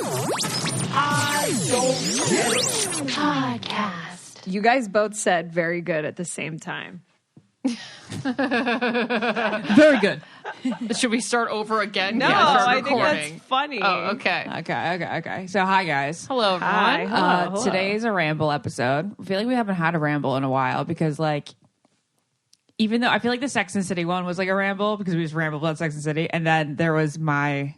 I don't get it. Podcast. You guys both said very good at the same time. Very good. Should we start over again? No, I think that's funny. Oh, okay. Okay. So, hi, guys. Hello, everyone. Hi. Hello. Today is a ramble episode. I feel like we haven't had a ramble in a while because, like, even though I feel like the Sex and the City one was like a ramble because we just rambled about Sex and the City, and then there was my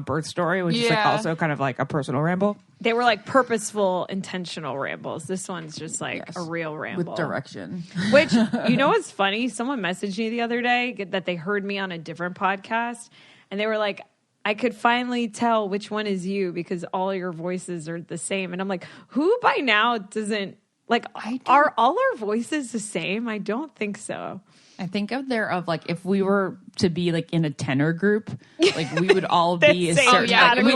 birth story, which is like also kind of like a personal ramble. They were like purposeful, intentional rambles. This one's just like a real ramble. With direction. Which, you know what's funny? Someone messaged me the other day that they heard me on a different podcast, and they were like, I could finally tell which one is you because all your voices are the same. And I'm like, who by now doesn't, like, are all our voices the same? I don't think so. I think of like if we were to be like in a tenor group, like we would all be a certain. We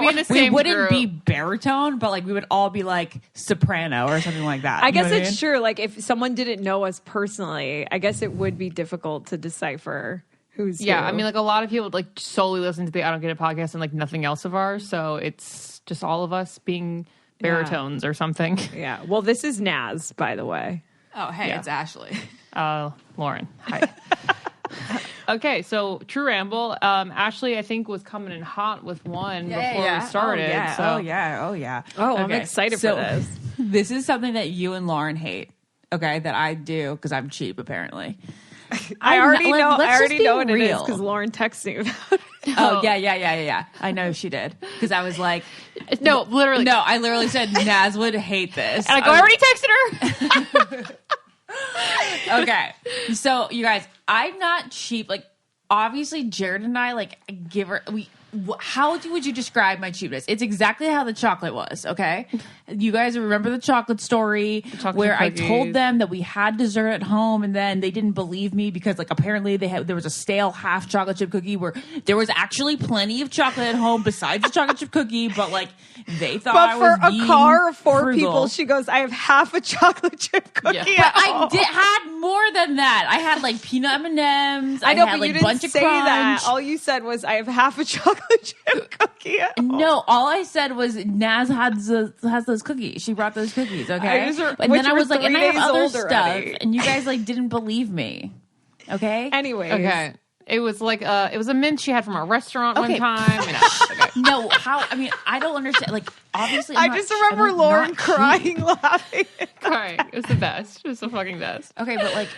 wouldn't be baritone, but like we would all be like soprano or something like that. I guess it's true. Like if someone didn't know us personally, I guess it would be difficult to decipher who's who. I mean, like a lot of people like solely listen to the I Don't Get It podcast and like nothing else of ours, so it's just all of us being baritones or something. Yeah. Well, this is Naz, by the way. Oh, hey, it's Ashley. Lauren. Hi. Okay, so True Ramble. Ashley, I think, was coming in hot with one before we started. Oh, I'm excited for this. This is something that you and Lauren hate, okay, that I do because I'm cheap, apparently. I already know what it is because Lauren texted me about it. Oh, yeah. I know she did. Because I was like... No, literally. No, I literally said Naz would hate this. And I go, I already texted her. Okay. So, you guys, I'm not cheap. Like, obviously, Jared and I, like, give her... How would you describe my cheapness? It's exactly how the chocolate was, okay? You guys remember the chocolate story where I told them that we had dessert at home and then they didn't believe me because, like, apparently there was a stale half chocolate chip cookie where there was actually plenty of chocolate at home besides the chocolate chip cookie, but, like, they thought I was being for a car of 4 frugal. people, she goes, I have half a chocolate chip cookie at home. I had more than that. I had, like, peanut M&Ms. I know, had, but like, you didn't bunch say of crunch. that. All you said was, I have half a chocolate chip cookie at home. No, all I said was Naz has those cookies. She brought those cookies, okay? And then I was like, and I have other stuff, and you guys like didn't believe me, okay? Anyways. Okay. It was like it was a mint she had from a restaurant one time. No, I mean, I don't understand. Like, obviously, I just remember Lauren crying, laughing. Crying. It was the best. It was the fucking best. Okay, but like,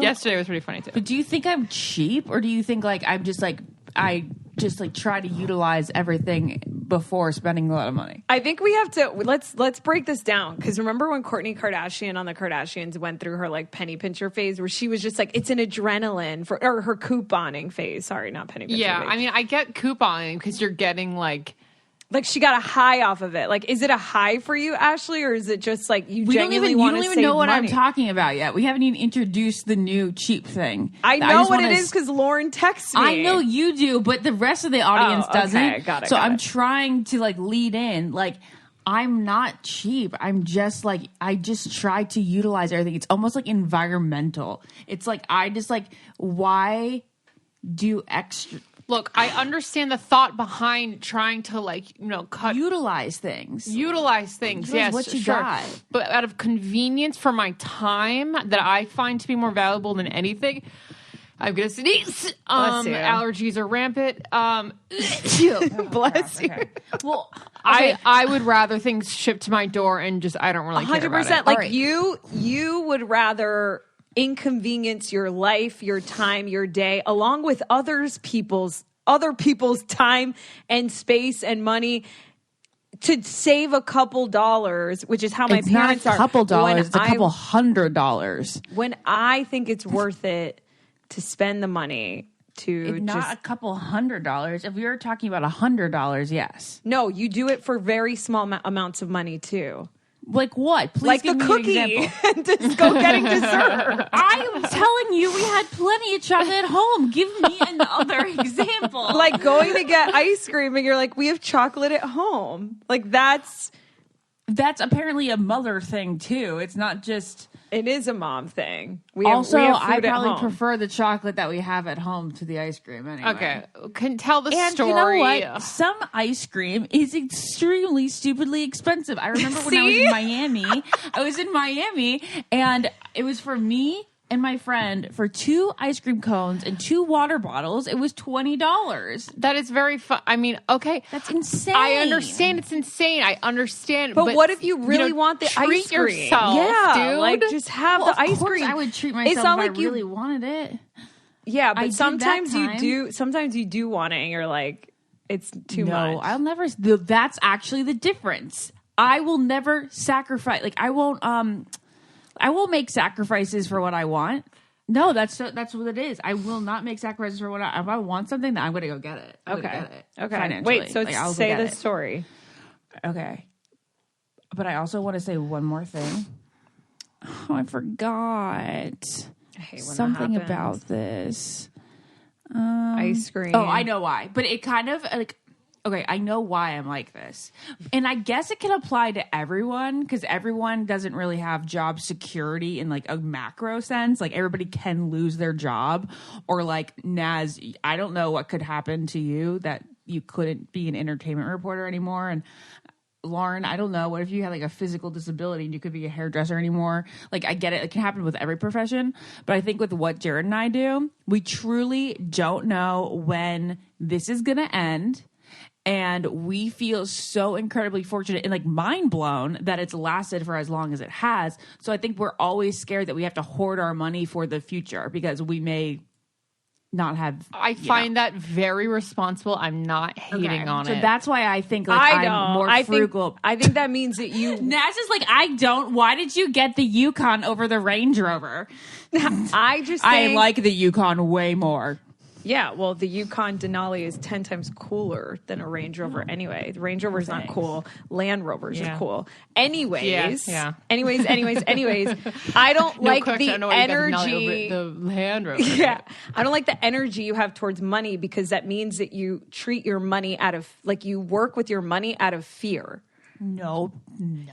yesterday was pretty funny too. But do you think I'm cheap, or do you think like I'm just like I just like try to utilize everything before spending a lot of money? I think we have to let's break this down because remember when Kourtney Kardashian on the Kardashians went through her like penny pincher phase where she was just like it's an adrenaline or her couponing phase. Sorry, not penny pincher. Yeah, phase. I mean I get couponing because you're getting like she got a high off of it. Like, is it a high for you, Ashley, or is it just like you genuinely want to save money? You don't even know what I'm talking about yet. We haven't even introduced the new cheap thing. I know what it is because Lauren texts me. I know you do, but the rest of the audience doesn't. Okay, got it. So I'm trying to like lead in. Like, I'm not cheap. I'm just like, I just try to utilize everything. It's almost like environmental. It's like, I just like, why do extra... Look, I understand the thought behind trying to utilize things. Yes, what you got. But out of convenience for my time that I find to be more valuable than anything, I'm gonna sneeze. Allergies are rampant. Bless you. Okay. Well, I would rather things shipped to my door and just I don't really care about it. 100%. Like you would rather inconvenience your life, your time, your day, along with other people's time and space and money to save a couple dollars, which is how my parents are. It's not a couple dollars, it's a couple $100. When I think it's worth it to spend the money to not a couple $100. If we were talking about $100, yes. No, you do it for very small amounts of money too. Like what? Please like give the me cookie an example. and just go getting dessert. I'm telling you, we had plenty of chocolate at home. Give me another example. Like going to get ice cream and you're like, we have chocolate at home. Like that's apparently a mother thing too. It's not just It is a mom thing. Also, we have I food at probably home. prefer the chocolate that we have at home to the ice cream anyway. Okay, can tell the And story. you know what? Some ice cream is extremely stupidly expensive. I remember when I was in Miami. I was in Miami, and it was for me and my friend for 2 ice cream cones and 2 water bottles. It was $20. That is very fun. I mean, okay. That's insane. I understand it's insane. I understand. But what if you really want the treat ice cream? yourself, Yeah, dude. like just have Well, the ice of course cream. I would treat myself It's not if like I you really wanted it. Yeah, I but did sometimes that you time. do. Sometimes you do want it, and you're like, it's too much. No, I'll never. That's actually the difference. I will never sacrifice. Like I won't make sacrifices for what I want. No, that's what it is. I will not make sacrifices for what if I want something, then I'm going to go get it. I'm gonna get it. Okay. Financially. Wait. So Like, I'll go say get the it. story. Okay. But I also want to say one more thing. Oh, I forgot I hate when something that happens. about this. Ice cream. Oh, I know why. But it kind of like, okay, I know why I'm like this. And I guess it can apply to everyone because everyone doesn't really have job security in like a macro sense. Like everybody can lose their job or like Naz, I don't know what could happen to you that you couldn't be an entertainment reporter anymore. And Lauren, I don't know. What if you had like a physical disability and you could be a hairdresser anymore? Like, I get it. It can happen with every profession. But I think with what Jared and I do, we truly don't know when this is going to end. And we feel so incredibly fortunate and like mind blown that it's lasted for as long as it has. So I think we're always scared that we have to hoard our money for the future because we may not have. I find that very responsible. I'm not hating on so it. that's why I think like I don't. I'm more frugal. I think that means that you. Naz is like, I don't. Why did you get the Yukon over the Range Rover? I just. I think, like the Yukon way more. Yeah, well, the Yukon Denali is 10 times cooler than a Range Rover anyway. The Range Rover's not cool. Land Rovers are cool. Anyways. Yeah. Anyways. I don't like question, the I don't know why you got energy. the Land Rover. Yeah. I don't like the energy you have towards money because that means that you treat your money out of, like you work with your money out of fear. No.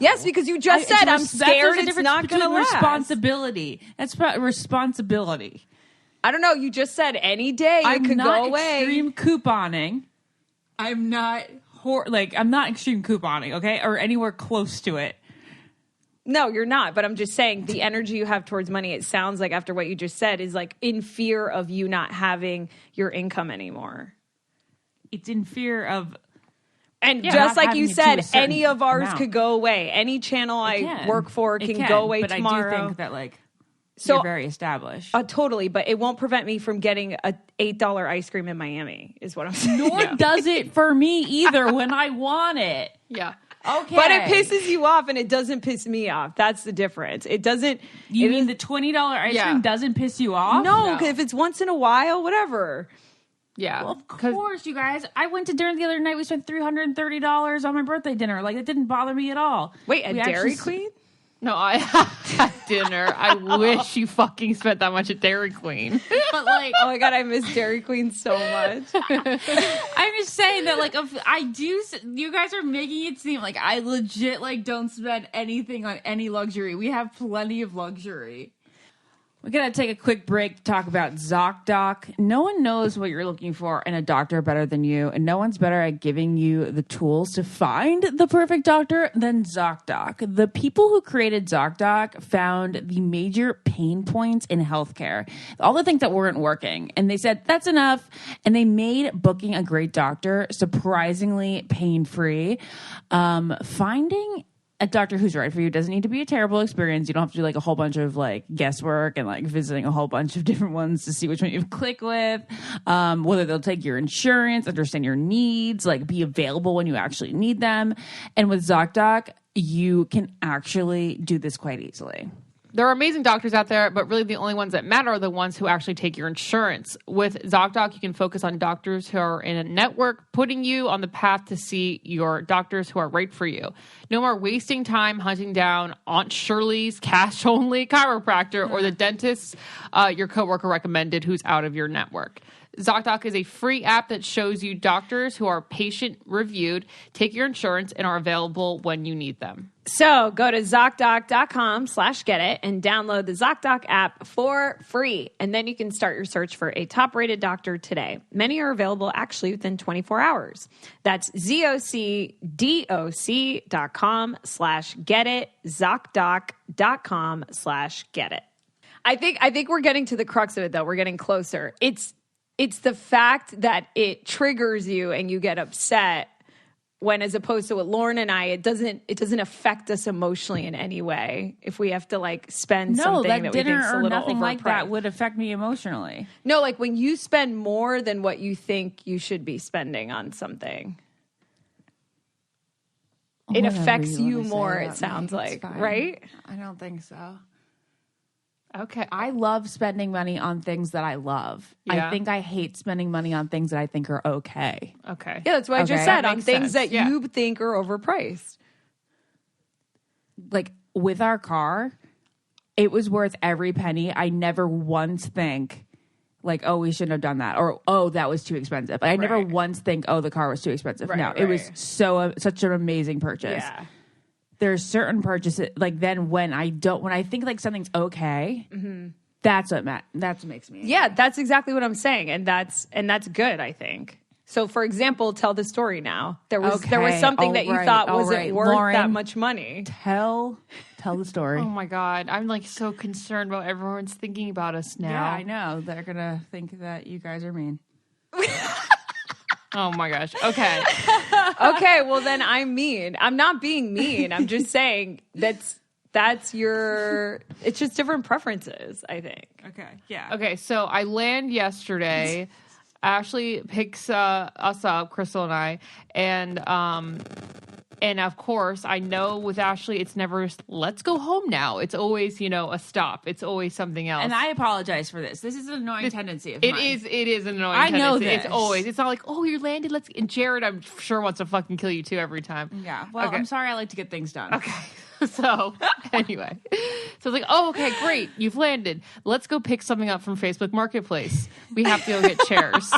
Yes, because you just said, I'm scared it's not going to last. Responsibility. That's responsibility. I don't know. You just said any day it could go away. Extreme couponing. I'm not I'm not extreme couponing, okay? Or anywhere close to it. No, you're not. But I'm just saying the energy you have towards money, it sounds like after what you just said, is like in fear of you not having your income anymore. It's in fear of. And Yeah, just not like you having it to a said, certain any of ours amount. could go away. Any channel I work for can go away but tomorrow. I do think that like So- you're very established. Totally, but it won't prevent me from getting a $8 ice cream in Miami, is what I'm saying. Nor does it for me either when I want it. Yeah. Okay. But it pisses you off and it doesn't piss me off. That's the difference. It doesn't. You it mean is- the $20 ice Yeah. cream doesn't piss you off? No, because if it's once in a while, whatever. Yeah. Well, of course, you guys. I went to dinner the other night. We spent $330 on my birthday dinner. Like, it didn't bother me at all. Wait, at We Dairy actually- Queen? No, I had dinner. I wish you fucking spent that much at Dairy Queen. But, like, Oh my God, I miss Dairy Queen so much. I'm just saying that, like, if I do, you guys are making it seem like I legit, like, don't spend anything on any luxury. We have plenty of luxury. We're going to take a quick break to talk about ZocDoc. No one knows what you're looking for in a doctor better than you, and no one's better at giving you the tools to find the perfect doctor than ZocDoc. The people who created ZocDoc found the major pain points in healthcare, all the things that weren't working, and they said, that's enough, and they made booking a great doctor surprisingly pain-free. Finding a doctor who's right for you doesn't need to be a terrible experience. You don't have to do like a whole bunch of like guesswork and like visiting a whole bunch of different ones to see which one you click with. Whether they'll take your insurance, understand your needs, like be available when you actually need them. And with ZocDoc, you can actually do this quite easily. There are amazing doctors out there, but really the only ones that matter are the ones who actually take your insurance. With ZocDoc, you can focus on doctors who are in a network, putting you on the path to see your doctors who are right for you. No more wasting time hunting down Aunt Shirley's cash-only chiropractor or the dentist your coworker recommended who's out of your network. ZocDoc is a free app that shows you doctors who are patient reviewed, take your insurance, and are available when you need them. So go to ZocDoc.com/getit and download the ZocDoc app for free. And then you can start your search for a top-rated doctor today. Many are available actually within 24 hours. That's ZocDoc.com/getit, ZocDoc.com/getit. I think we're getting to the crux of it, though. We're getting closer. It's the fact that it triggers you and you get upset, when as opposed to with Lauren and I, it doesn't affect us emotionally in any way if we have to like spend something that we think is a little nothing like overpriced. that would affect me emotionally. No, like when you spend more than what you think you should be spending on something, it Whatever affects you wanna say more, about it sounds me, it's like, fine. right? I don't think so. Okay. I love spending money on things that I love. Yeah. I think I hate spending money on things that I think are okay. Okay. Yeah, that's what I just Okay, said, that on makes things sense. that Yeah. you think are overpriced. Like with our car, it was worth every penny. I never once think like, oh, we shouldn't have done that, or oh, that was too expensive. I never Right. once think, oh, the car was too expensive. Right, no, it was right. such an amazing purchase. Yeah. There's certain purchases like then when I think like something's okay, that's what makes me. Yeah, that's exactly what I'm saying, and that's good, I think. So, for example, tell the story now. There was Okay, something all that you right, thought all wasn't right. worth Lauren, that much money. Tell the story. Oh my God. I'm like so concerned about everyone's thinking about us now. Yeah, I know. They're gonna think that you guys are mean. Oh my gosh. Okay. Okay, well then I'm mean. I'm not being mean. I'm just saying that's your. It's just different preferences, I think. Okay. Yeah. Okay. So I land yesterday. Ashley picks us up, Crystal and I, and of course, I know with Ashley, it's never let's go home now. It's always a stop. It's always something else. And I apologize for this. This is an annoying tendency of It mine. is an annoying I know tendency. this. It's always. It's not like, oh, you're landed. Let's. And Jared, I'm sure wants to fucking kill you too every time. Yeah. Well, Okay. I'm sorry. I like to get things done. Okay. So anyway, so it's like, oh, okay, great, you've landed. Let's go pick something up from Facebook Marketplace. We have to go get chairs.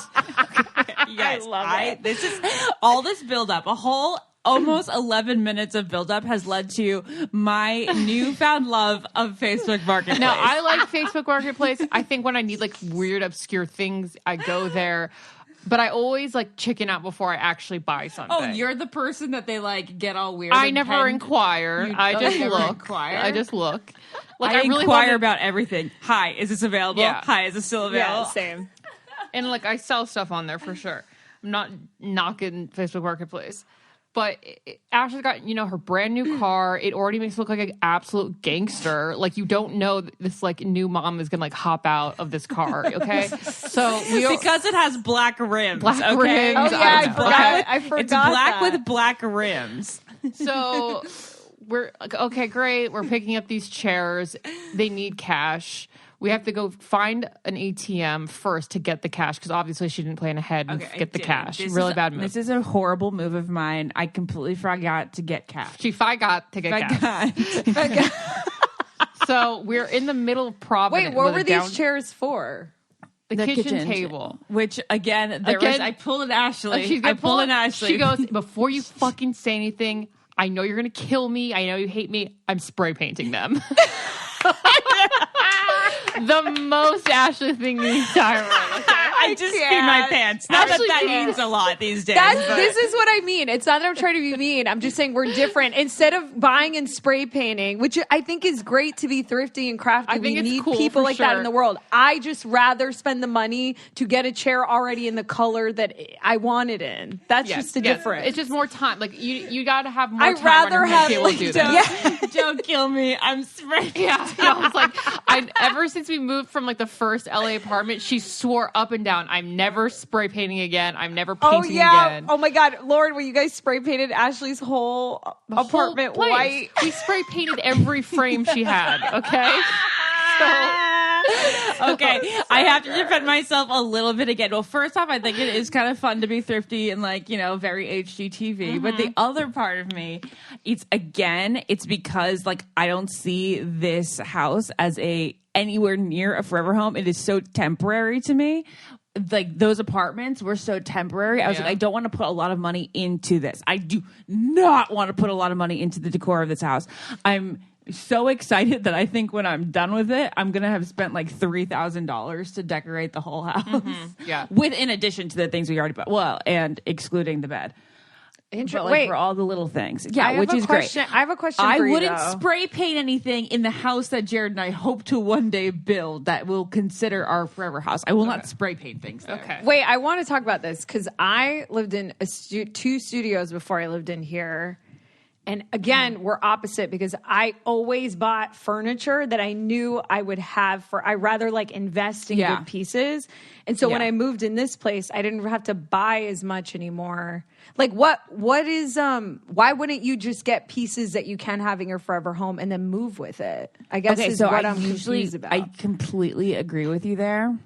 You guys, I love it. This is all this build up. A whole almost 11 minutes of build up has led to my newfound love of Facebook Marketplace. Now, I like Facebook Marketplace. I think when I need like weird, obscure things, I go there. But I always like chicken out before I actually buy something. Oh, you're the person that they like get all weird. I and never tend- inquire. You- I oh, just you never look. inquire? I just look. Like I really inquire wanted- about everything. Hi, is this available? Yeah. Hi, is this still available? Yeah, same. And like I sell stuff on there for sure. I'm not knocking Facebook Marketplace. But Ashley's got, her brand new car. It already makes her look like an absolute gangster. Like, you don't know this, like, new mom is going to, like, hop out of this car, okay? So, Because it has black rims. Black okay? rims, Oh yeah, I I forgot. I forgot. It's black that. with black rims. So, we're like, okay, great. We're picking up these chairs. They need cash. We have to go find an ATM first to get the cash because obviously she didn't plan ahead and get the cash. Really bad move. This is a horrible move of mine. I completely forgot to get cash. She forgot to get cash. So we're in the middle of Providence. Wait, what with were a these chairs for? The kitchen table. Which again, I pulled an Ashley. She's I gonna pulled an Ashley. She goes, before you fucking say anything, I know you're going to kill me. I know you hate me. I'm spray painting them. The most Ashley thing in the entire world. Okay? I just peed my pants. Not Ashley that can't. means a lot these days. This is what I mean. It's not that I'm trying to be mean. I'm just saying we're different. Instead of buying and spray painting, which I think is great to be thrifty and crafty, I think we it's need cool people for like that sure. in the world. I just rather spend the money to get a chair already in the color that I want it in. That's just the difference. It's just more time. Like you got to have more I'd time rather on your have table to do that. Don't kill me. I'm spraying. Yeah, I was like, ever since we moved from like the first LA apartment, she swore up and down, I'm never spray painting again. I'm never painting again. Oh my God, Lauren, when you guys spray painted Ashley's whole The apartment whole place. white. We spray painted every frame she had. Okay. Okay, I have to defend myself a little bit again. Well, first off, I think it is kind of fun to be thrifty and like, very HGTV. But the other part of me, it's because like I don't see this house as anywhere near a forever home. It is so temporary to me like those apartments were so temporary. I was Yeah. like, I don't want to put a lot of money into this. I do not want to put a lot of money into the decor of this house. I'm so excited that I think when I'm done with it, I'm gonna have spent like $3,000 to decorate the whole house. Yeah. in addition to the things we already bought. Well, and excluding the bed. But like Wait, for all the little things, I yeah, have which a is question. great. I have a question I for you, wouldn't though. spray paint anything in the house that Jared and I hope to one day build that will consider our forever house. I will not spray paint things there. Okay. Wait, I want to talk about this because I lived in two studios before I lived in here. And again, we're opposite because I always bought furniture that I knew I would have I rather like invest in Yeah. good pieces. And so when Yeah. I moved in this place, I didn't have to buy as much anymore. Like what is why wouldn't you just get pieces that you can have in your forever home and then move with it? I guess Okay, is so what I I'm usually confused about. I completely agree with you there.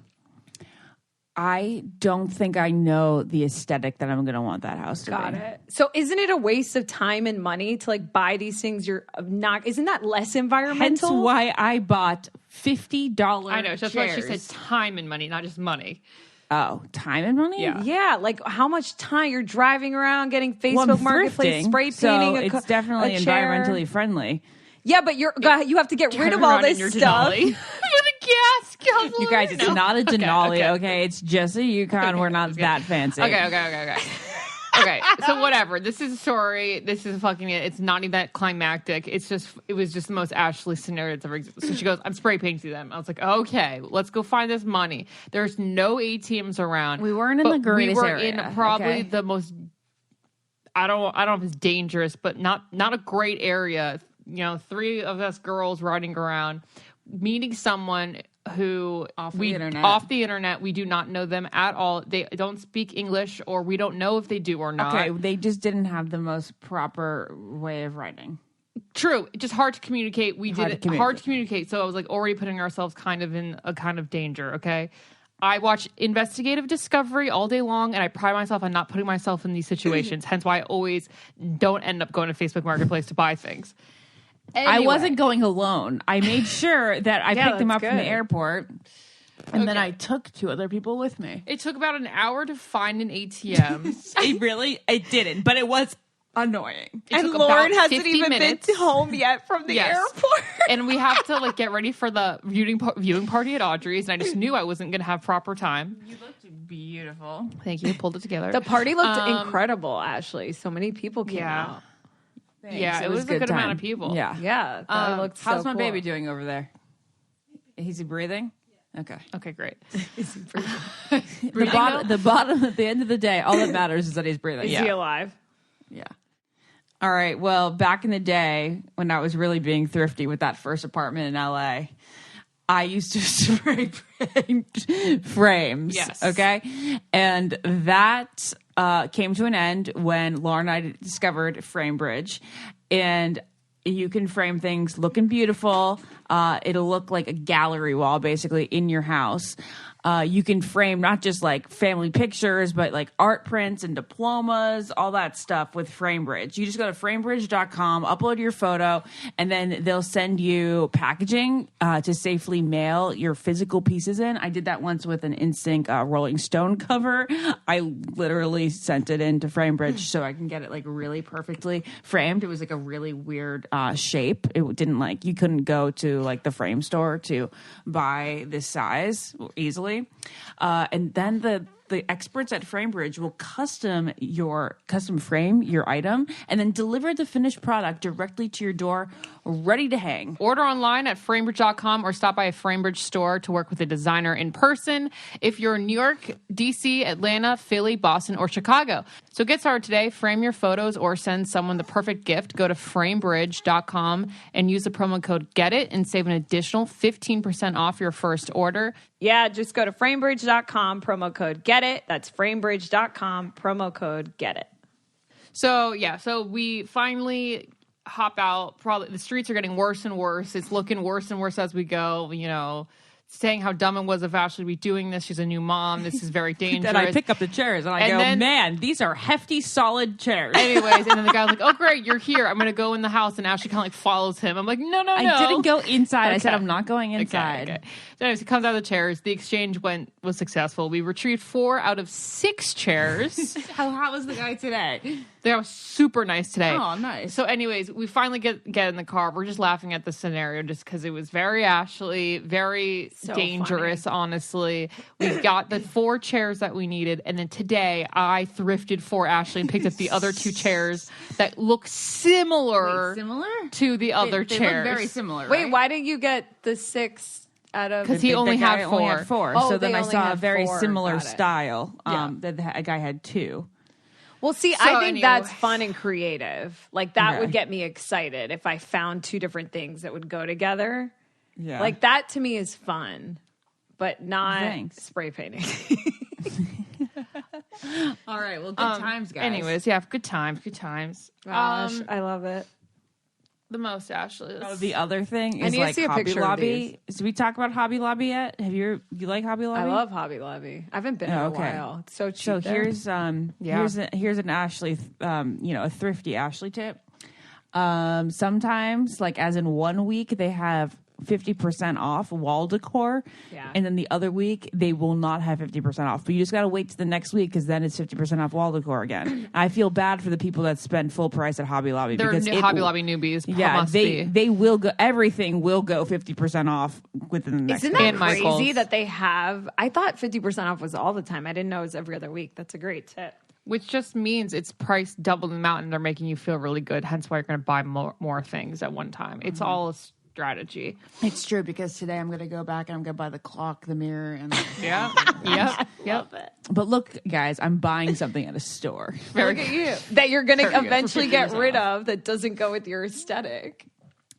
I don't think I know the aesthetic that I'm going to want that house to Got be. it. So isn't it a waste of time and money to like buy these things you're not isn't that less Hence environmental? why I bought $50 I know. That's why she said chairs. time and money, not just money. Oh, time and money? Yeah. Yeah, like how much time you're driving around getting Facebook Well, I'm Marketplace, thrifting, spray so painting. it's definitely a chair. environmentally friendly. Yeah, but you have to get rid of all Around in this your stuff. Denali. With a gas guzzler. You guys, it's not a Denali, okay. okay? It's just a Yukon. We're not that fancy. Okay. Okay, so whatever. This is a story. This is fucking it. It's not even that climactic. It was just the most Ashley scenario that's ever existed. So she goes, I'm spray painting them. I was like, okay, let's go find this money. There's no ATMs around. We weren't in but the greatest We were area, in probably okay? the most, I don't know if it's dangerous, but not a great area. You know, 3 of us girls riding around, meeting someone who Off the internet. off the internet. We do not know them at all. They don't speak English, or we don't know if they do or not. Okay, they just didn't have the most proper way of writing. True. It's just hard to communicate. We Hard did to it hard to communicate. So I was like already putting ourselves kind of in a kind of danger. Okay. I watch investigative discovery all day long, and I pride myself on not putting myself in these situations. Hence why I always don't end up going to Facebook Marketplace to buy things. I Anyway. wasn't going alone. I made sure that I Yeah, picked them up that's from the good. airport, and then Okay. I took 2 other people with me. It took about an hour to find an ATM. It didn't, but it was annoying. It took about 50 minutes. home yet from the Yes. airport. And we have to like get ready for the viewing party at Audrey's, and I just knew I wasn't going to have proper time. You looked beautiful. Thank you. Pulled it together. The party looked incredible, Ashley. So many people came Yeah. out. Yeah, it was a good amount of people. Yeah. Yeah, that looked so How's my cool. baby doing over there? Is he breathing? Okay. Okay, great. The bottom, at the end of the day, all that matters is that he's breathing. Is he alive? Yeah. All right. Well, back in the day when I was really being thrifty with that first apartment in LA, I used to spray paint frames. Yes. Okay. And that came to an end when Laura and I discovered FrameBridge. And you can frame things looking beautiful. It'll look like a gallery wall basically in your house. You can frame not just like family pictures, but like art prints and diplomas, all that stuff with FrameBridge. You just go to framebridge.com, upload your photo, and then they'll send you packaging to safely mail your physical pieces in. I did that once with an Instinct Rolling Stone cover. I literally sent it into FrameBridge so I can get it like really perfectly framed. It was like a really weird shape. It didn't like, you couldn't go to like the frame store to buy this size easily. And then the experts at FrameBridge will custom frame your item and then deliver the finished product directly to your door, ready to hang. Order online at framebridge.com or stop by a FrameBridge store to work with a designer in person if you're in New York, DC, Atlanta, Philly, Boston, or Chicago. So get started today. Frame your photos or send someone the perfect gift. Go to framebridge.com and use the promo code GETIT and save an additional 15% off your first order. Yeah, just go to framebridge.com, promo code GET IT. That's framebridge.com, promo code GET IT. So we finally hop out. Probably the streets are getting worse and worse. It's looking worse and worse as we go. You know, saying how dumb it was of Ashley to be doing this. She's a new mom. This is very dangerous. Then I pick up the chairs and I go, man, these are hefty, solid chairs. Anyways, and then the guy's like, oh, great, you're here. I'm going to go in the house. And Ashley kind of like follows him. I'm like, no. I didn't go inside. Okay. I said, I'm not going inside. Okay. So anyways, he comes out of the chairs. The exchange was successful. We retrieved 4 out of 6 chairs. How was the guy today? They were super nice today. Oh, nice. So anyways, we finally get in the car. We're just laughing at the scenario just because it was very Ashley, very dangerous, honestly. We got the 4 chairs that we needed. And then today I thrifted for Ashley and picked up the other 2 chairs that look similar to the other chairs. They look very similar. Wait, why didn't you get the 6 out of? Because he only had 4. So then I saw a very similar style. That a guy had 2. Well, see, I think that's fun and creative. Like, that would get me excited if I found 2 different things that would go together. Yeah. Like, that to me is fun, but not spray painting. All right. Well, good times, guys. Anyways, good times. Gosh, I love it. The most, Ashley. The other thing is I need to like see a Hobby picture of Lobby. Did we talk about Hobby Lobby yet? You like Hobby Lobby? I love Hobby Lobby. I haven't been in a while. It's so cheap. So there. here's an Ashley, a thrifty Ashley tip. Sometimes, like as in 1 week, they have 50% off wall decor. Yeah. And then the other week, they will not have 50% off. But you just got to wait to the next week because then it's 50% off wall decor again. I feel bad for the people that spend full price at Hobby Lobby. They're Hobby Lobby newbies. Yeah, they will go. Everything will go 50% off within the next week. Isn't that crazy that they have? I thought 50% off was all the time. I didn't know it was every other week. That's a great tip. Which just means it's priced double the amount and they're making you feel really good. Hence why you're going to buy more things at one time. It's all a strategy. It's true because today I'm going to go back and I'm going to buy the clock, the mirror, and yep. But look, guys, I'm buying something at a store. Look at you. That you're going to eventually get rid of that doesn't go with your aesthetic.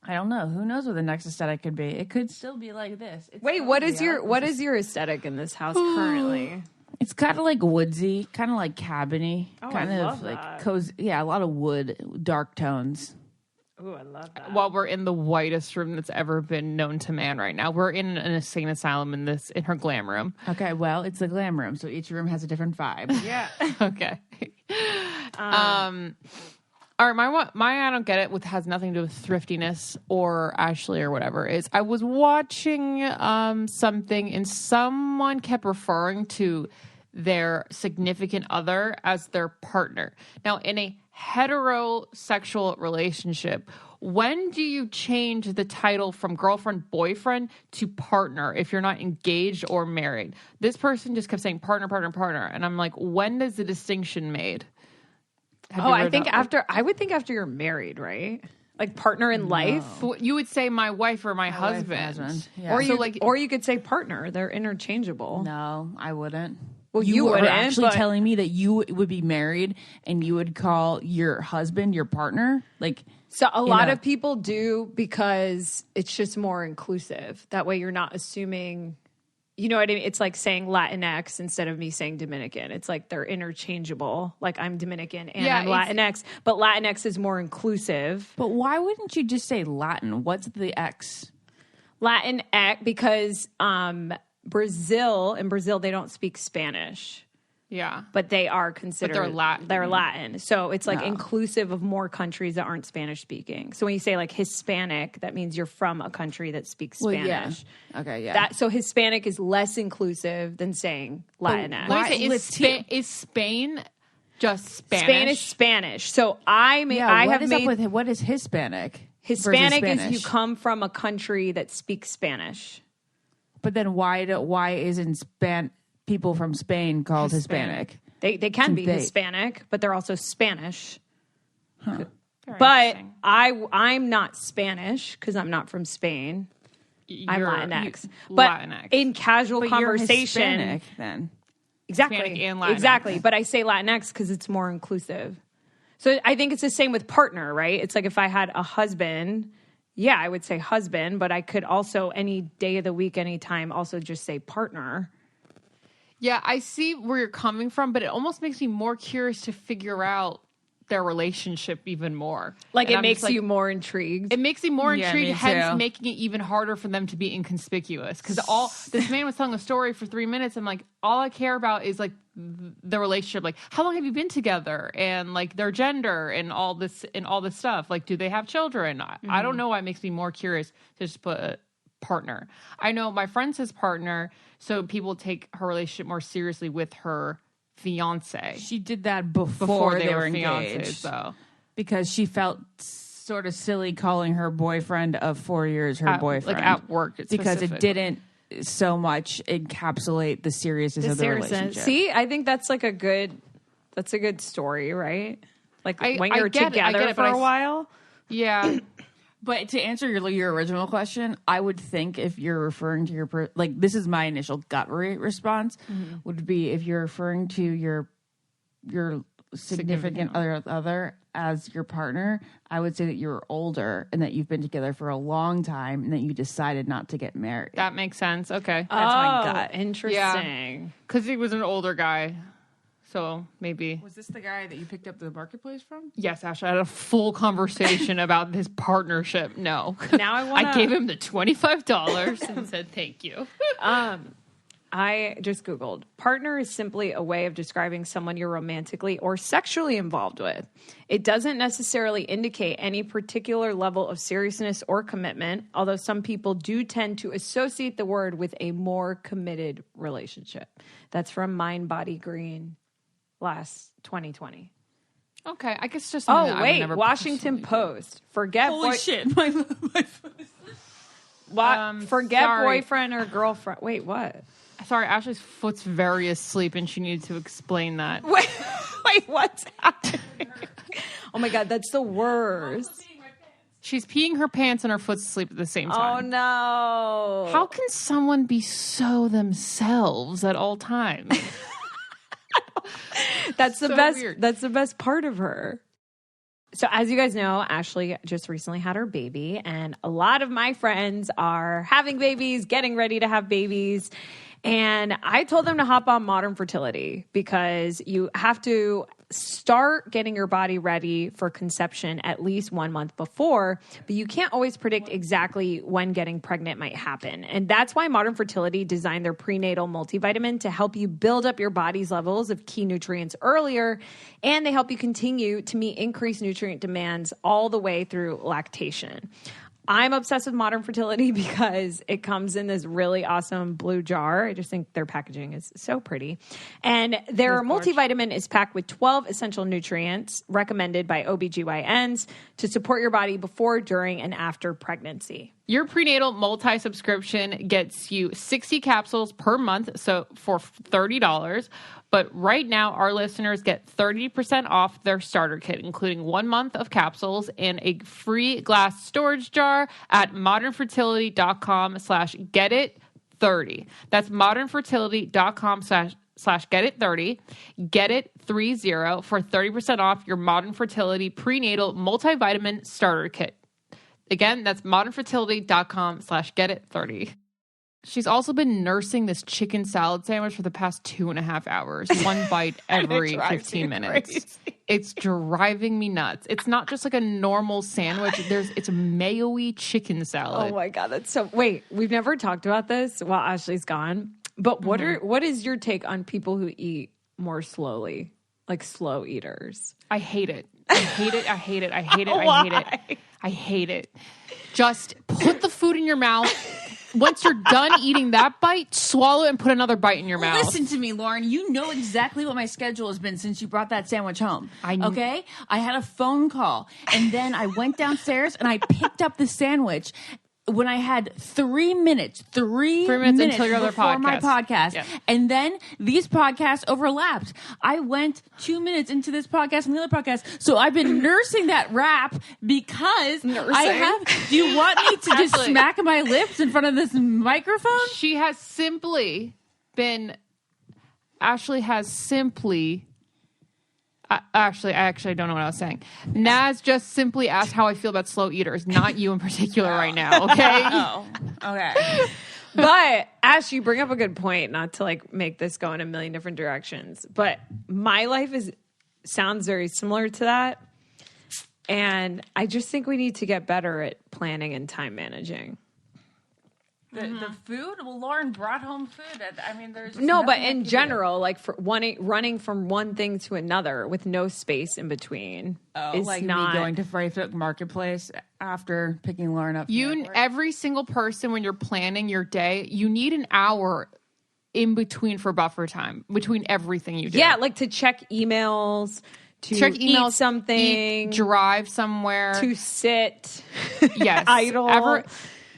I don't know. Who knows what the next aesthetic could be? It could still be like this. Wait, what is your aesthetic in this house currently? It's kind of like woodsy, kind of like cabiny, kind I of love like that. cozy. Yeah, a lot of wood, dark tones. Ooh, I love that. While we're in the whitest room that's ever been known to man right now. We're in an insane asylum in her glam room. Okay, well, it's a glam room, so each room has a different vibe. Yeah. Okay. All right, my I don't get it has nothing to do with thriftiness or Ashley or whatever is I was watching something and someone kept referring to their significant other as their partner. Now, in a heterosexual relationship, when do you change the title from girlfriend, boyfriend to partner if you're not engaged or married? This person just kept saying partner, partner, partner. And I'm like, when is the distinction made? I would think after you're married, right? Like partner in life. You would say my wife or my husband. Yeah. Or you could say partner. They're interchangeable. No, I wouldn't. Well, you wouldn't, are actually telling me that you would be married and you would call your husband your partner? So a lot of people do because it's just more inclusive. That way you're not assuming, you know what I mean? It's like saying Latinx instead of me saying Dominican. It's like they're interchangeable. Like I'm Dominican and I'm Latinx, but Latinx is more inclusive. But why wouldn't you just say Latin? What's the X? Latinx because in Brazil, they don't speak Spanish. Yeah. But they are considered. But they're Latin. They're Latin. So it's like inclusive of more countries that aren't Spanish speaking. So when you say like Hispanic, that means you're from a country that speaks Spanish. Yeah. Okay, yeah. So Hispanic is less inclusive than saying Latinx. Let me say, is Spain just Spanish? Spain is Spanish. So what is Hispanic? Hispanic is you come from a country that speaks Spanish. But then why isn't people from Spain called Hispanic? They can be Hispanic, but they're also Spanish. Huh. But I'm not Spanish because I'm not from Spain. I'm Latinx. But Latinx. in casual conversation, you're Hispanic, then. Exactly. Hispanic and Latinx. Exactly. But I say Latinx because it's more inclusive. So I think it's the same with partner, right? It's like if I had a husband, yeah, I would say husband, but I could also any day of the week, anytime, also just say partner. Yeah, I see where you're coming from, but it almost makes me more curious to figure out their relationship even more. Like, And it I'm makes just you more intrigued. It makes me more Yeah, intrigued, me hence too. making it even harder for them to be inconspicuous. Because this man was telling a story for 3 minutes, and like all I care about is like the relationship, like how long have you been together, and like their gender, and all this stuff. Like, do they have children? I don't know why it makes me more curious to just put a partner. I know my friend's his partner, so people take her relationship more seriously with her fiance She did that before, before they were fiancés. engaged. So Because she felt sort of silly calling her boyfriend of 4 years her boyfriend. like at work, because it specifically. didn't so much encapsulate the seriousness of the relationship. See, I think that's like a good story, right? Like when I you're get it, I together get it, for but a while. Yeah. But to answer your original question, I would think if you're referring to your like this is my initial gut response would be if you're referring to your significant other as your partner, I would say that you're older and that you've been together for a long time and that you decided not to get married. That makes sense. Okay. That's my gut. Interesting. Because he was an older guy. So maybe. Was this the guy that you picked up the marketplace from? Yes, Ashley, I had a full conversation about his partnership. No. Now I gave him the $25 and said thank you. I just Googled. Partner is simply a way of describing someone you're romantically or sexually involved with. It doesn't necessarily indicate any particular level of seriousness or commitment, although some people do tend to associate the word with a more committed relationship. That's from Mind Body Green, last 2020. Okay, I guess just something that I would never Washington personally Post. Forget Holy shit. forget sorry. boyfriend or girlfriend. Wait, what? do. Sorry, Ashley's foot's very asleep and she needed to explain that. Wait, what's happening? Oh my God, that's the worst. She's peeing her pants and her foot's asleep at the same Oh time. no. How can someone be so themselves at all times? That's the so best. weird. That's the best part of her. So as you guys know, Ashley just recently had her baby, and a lot of my friends are having babies, getting ready to have babies. And I told them to hop on Modern Fertility because you have to start getting your body ready for conception at least 1 month before, but you can't always predict exactly when getting pregnant might happen. And that's why Modern Fertility designed their Prenatal Multivitamin to help you build up your body's levels of key nutrients earlier, and they help you continue to meet increased nutrient demands all the way through lactation. I'm obsessed with Modern Fertility because it comes in this really awesome blue jar. I just think their packaging is so pretty. And their multivitamin is packed with 12 essential nutrients recommended by OBGYNs to support your body before, during, and after pregnancy. Your prenatal multi-subscription gets you 60 capsules per month, so for $30. But right now, our listeners get 30% off their starter kit, including 1 month of capsules and a free glass storage jar at modernfertility.com/getit30. That's modernfertility.com/getit30. Get it 30 for 30% off your Modern Fertility Prenatal Multivitamin Starter Kit. Again, that's modernfertility.com/getit30. She's also been nursing this chicken salad sandwich for the past 2.5 hours. One bite every 15 minutes. Crazy. It's driving me nuts. It's not just like a normal sandwich. It's a mayo-y chicken salad. Oh my God, that's so... Wait, we've never talked about this while Ashley's gone. But what is your take on people who eat more slowly, like slow eaters? I hate it. I hate it. I hate it. I hate it. I hate it. I hate it. Just put the food in your mouth. Once you're done eating that bite, swallow it and put another bite in your mouth. Listen to me, Lauren. You know exactly what my schedule has been since you brought that sandwich home. Okay? I had a phone call, and then I went downstairs and I picked up the sandwich when I had 3 minutes, 3 minutes until your other before my podcast. podcast. Yeah. And then these podcasts overlapped. I went 2 minutes into this podcast and the other podcast. So I've been nursing that rap because I have. Do you want me to just Actually, smack my lips in front of this microphone? She has simply been. Ashley has simply. Actually, I don't know what I was saying. Naz just simply asked how I feel about slow eaters, not you in particular right now, okay? Oh, okay. But Ash, you bring up a good point, not to like make this go in a million different directions, but my life is sounds very similar to that. And I just think we need to get better at planning and time managing. The food? Well, Lauren brought home food. I mean, there's just No, but nothing in I can general, like for running from one thing to another with no space in between is like not me going to Facebook Marketplace after picking Lauren up. Every single person, when you're planning your day, you need an hour in between for buffer time between everything you do. Yeah, like to check emails, to check emails, eat something, drive somewhere, to sit, yes, idle.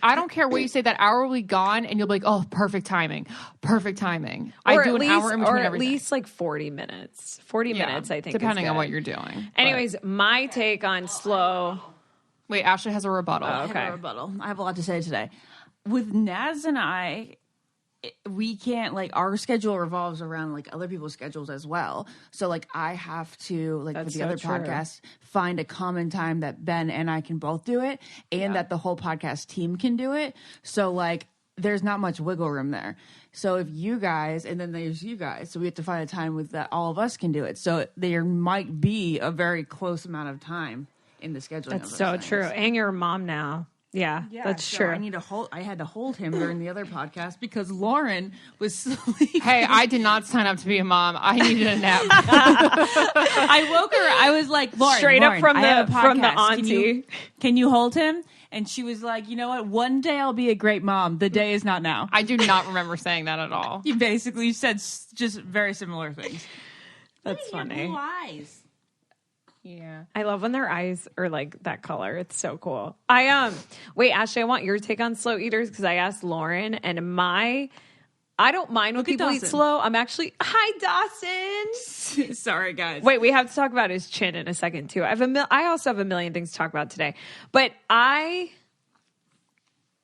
I don't care what you say. That hour will be gone, and you'll be like, "Oh, perfect timing, perfect timing." Or I do an hour in between or at everything. least like 40 minutes. 40 minutes, I think, depending is on good. what you're doing. Anyways, my take on slow. Wait, Ashley has a rebuttal. Oh, okay. I have a rebuttal. I have a lot to say today. With Naz and I, we can't, like, our schedule revolves around, like, other people's schedules as well. So, like, I have to, like, That's for the so other true. podcast, find a common time that Ben and I can both do it and that the whole podcast team can do it. So, like, there's not much wiggle room there. So if you guys, and then there's you guys, so we have to find a time with that all of us can do it. So there might be a very close amount of time in the scheduling. That's of those so things. true. And you're a mom now. Yeah, that's so true. I had to hold him during the other podcast because Lauren was sleeping. Hey, I did not sign up to be a mom. I needed a nap. I woke her. I was like, Lauren, Straight up Lauren, from I have a the podcast. auntie. Can you hold him? And she was like, you know what? One day I'll be a great mom. The day is not now. I do not remember saying that at all. You basically said just very similar things. That's funny. Blue eyes. Yeah. I love when their eyes are like that color. It's so cool. Wait, Ashley, I want your take on slow eaters because I asked Lauren, and I don't mind when Look at people eat Dawson. slow. I'm actually hi Dawson. Sorry, guys. Wait, we have to talk about his chin in a second too. I also have a million things to talk about today, but I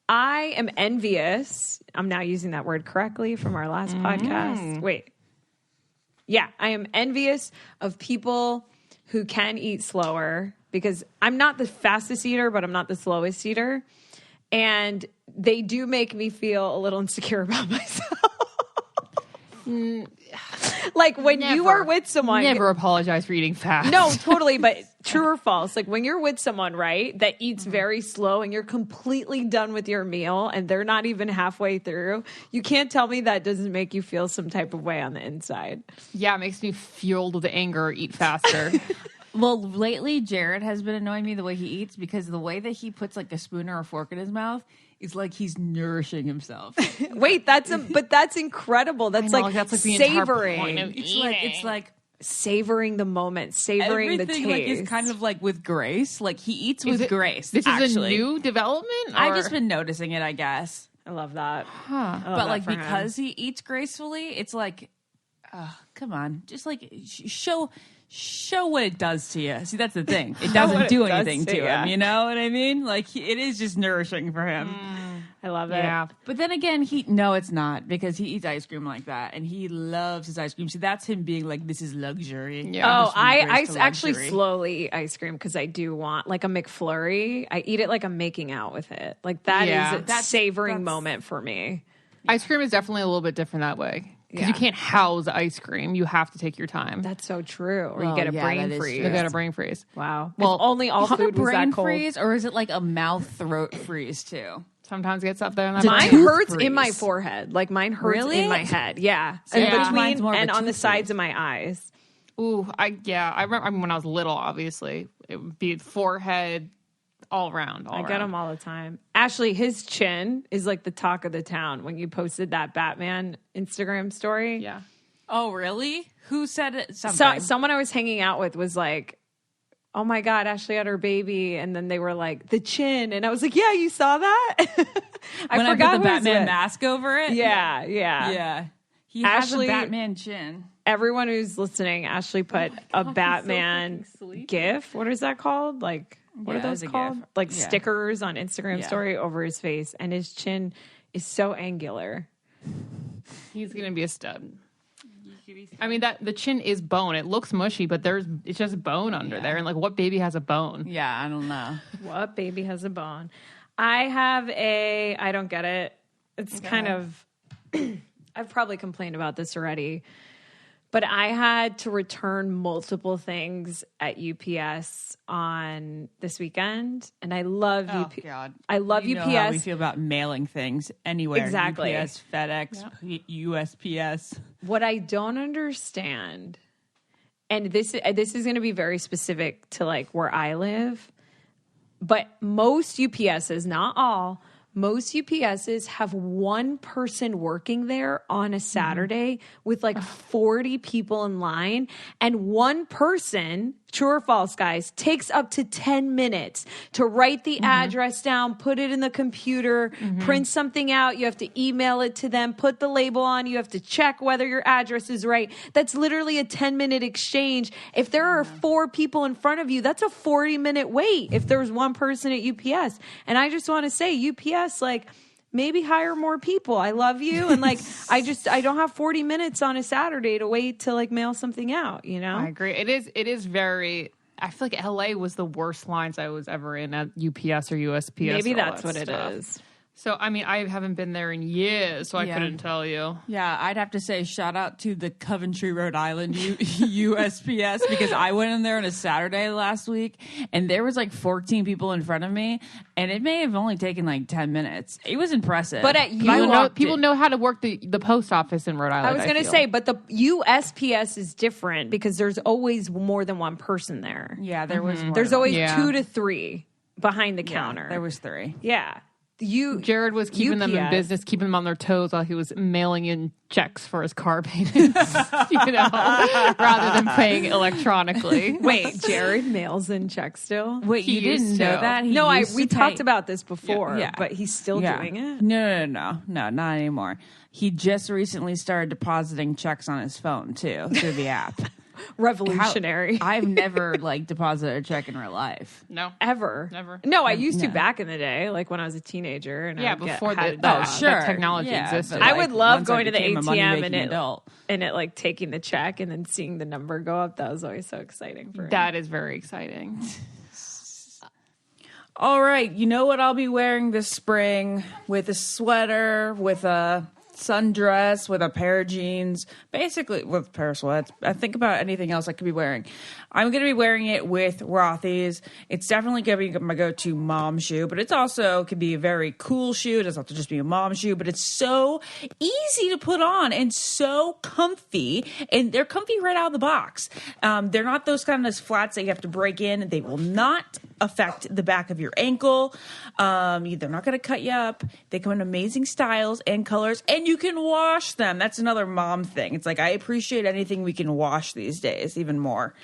am envious. I'm now using that word correctly from our last podcast. Wait. Yeah, I am envious of people who can eat slower because I'm not the fastest eater, but I'm not the slowest eater. And they do make me feel a little insecure about myself. Like when you are with someone. Never apologize for eating fast. No, totally. But true or false? Like when you're with someone, right, that eats very slow and you're completely done with your meal and they're not even halfway through, you can't tell me that doesn't make you feel some type of way on the inside. Yeah, it makes me fueled with anger. Eat faster. Well, lately Jared has been annoying me the way he eats because the way that he puts like a spoon or a fork in his mouth is like he's nourishing himself. Wait, that's incredible. That's like that's like the entire savoring. point of It's like Savoring the moment, savoring the everything taste. like is kind of like with grace. Like he eats with grace. This is a actually. new development? I've or- just been noticing it, I guess. I love that. But like because he eats gracefully, it's like, come on, just like show what it does to you. See, that's the thing. It doesn't do anything to him. You know what I mean? Like it is just nourishing for him. I love it. Yeah. But then again, no, it's not because he eats ice cream like that and he loves his ice cream. See, that's him being like, this is luxury. Yeah. Oh, I actually slowly eat ice cream because I do want like a McFlurry. I eat it like I'm making out with it. Like that Yeah. is a savoring moment for me. Ice cream is definitely a little bit different that way. Because you can't house ice cream. You have to take your time. That's so true. Or Well, you get a yeah, brain that is freeze. You got a brain freeze. Wow. Well, If only all food was brain that cold. freeze, or is it like a mouth throat freeze too? Sometimes it gets up there. And Mine Tooth hurts freeze. in my forehead. Like mine hurts Really? in my head. Yeah. Yeah. And Mine's between more of a and on the tooth sides freeze. of my eyes. Ooh, I remember when I was little, obviously. It would be forehead all around. I get them all the time. Ashley, his chin is like the talk of the town when you posted that Batman Instagram story. Yeah. Oh, really? Who said it? Something. Someone I was hanging out with was like, oh my God, Ashley had her baby. And then they were like, the chin. And I was like, yeah, you saw that? when I forgot put the who it was Batman with. mask over it. Yeah. Yeah. He Ashley- has a Batman chin. Everyone who's listening, Ashley put a Batman GIF. What is that called? Like, what Yeah, are those it's a called? GIF. Like Yeah. stickers on Instagram Yeah. story over his face. And his chin is so angular. He's going to be a stud. I mean, the chin is bone. It looks mushy, but it's just bone under there. And like, what baby has a bone? Yeah, I don't know. What baby has a bone? I don't get it. It's kind of, I've probably complained about this already, But I had to return multiple things at UPS on this weekend, and I love UPS. God. I love you UPS. Know how we feel about mailing things anywhere. Exactly. UPS, FedEx, USPS. What I don't understand, and this is going to be very specific to like where I live, but most UPSs, not all, most UPSs have one person working there on a Saturday with like 40 people in line. And one person, true or false, guys, takes up to 10 minutes to write the address down, put it in the computer, print something out. You have to email it to them, put the label on. You have to check whether your address is right. That's literally a 10-minute exchange. If there are 4 people in front of you, that's a 40-minute wait if there's one person at UPS. And I just want to say, UPS, like, maybe hire more people. I love you. And like, I don't have 40 minutes on a Saturday to wait to like mail something out, you know? I agree. It is very, I feel like LA was the worst lines I was ever in at UPS or USPS. Maybe or all that's that what stuff. it is. So, I mean, I haven't been there in years, so I couldn't tell you. Yeah, I'd have to say shout out to the Coventry, Rhode Island USPS because I went in there on a Saturday last week and there was like 14 people in front of me and it may have only taken like 10 minutes. It was impressive. But at People know how to work the post office in Rhode Island. I was going to say, but the USPS is different because there's always more than one person there. Yeah, there was more. There's always 2 to 3 behind the counter. There was 3. Yeah. Jared was keeping them in business, keeping them on their toes while he was mailing in checks for his car payments, rather than paying electronically. Wait, Jared mails in checks still? Wait, you didn't know that? We talked about this before, but he's still doing it? No, not anymore. He just recently started depositing checks on his phone, too, through the app. Revolutionary. I've never like deposited a check in real life. No, ever, never. No, I used to back in the day, like when I was a teenager, and before the technology existed. I would love going to the ATM and it like taking the check and then seeing the number go up. That was always so exciting for me. That is very exciting. All right, you know what I'll be wearing this spring with a sweater, with a sundress, with a pair of jeans, basically with a pair of sweats. I think about anything else I could be wearing. I'm going to be wearing it with Rothy's. It's definitely going to be my go-to mom shoe, but it's also could be a very cool shoe. It doesn't have to just be a mom shoe, but it's so easy to put on and so comfy, and they're comfy right out of the box. They're not those kind of flats that you have to break in, and they will not affect the back of your ankle. They're not going to cut you up. They come in amazing styles and colors, and you can wash them. That's another mom thing. It's like I appreciate anything we can wash these days, even more.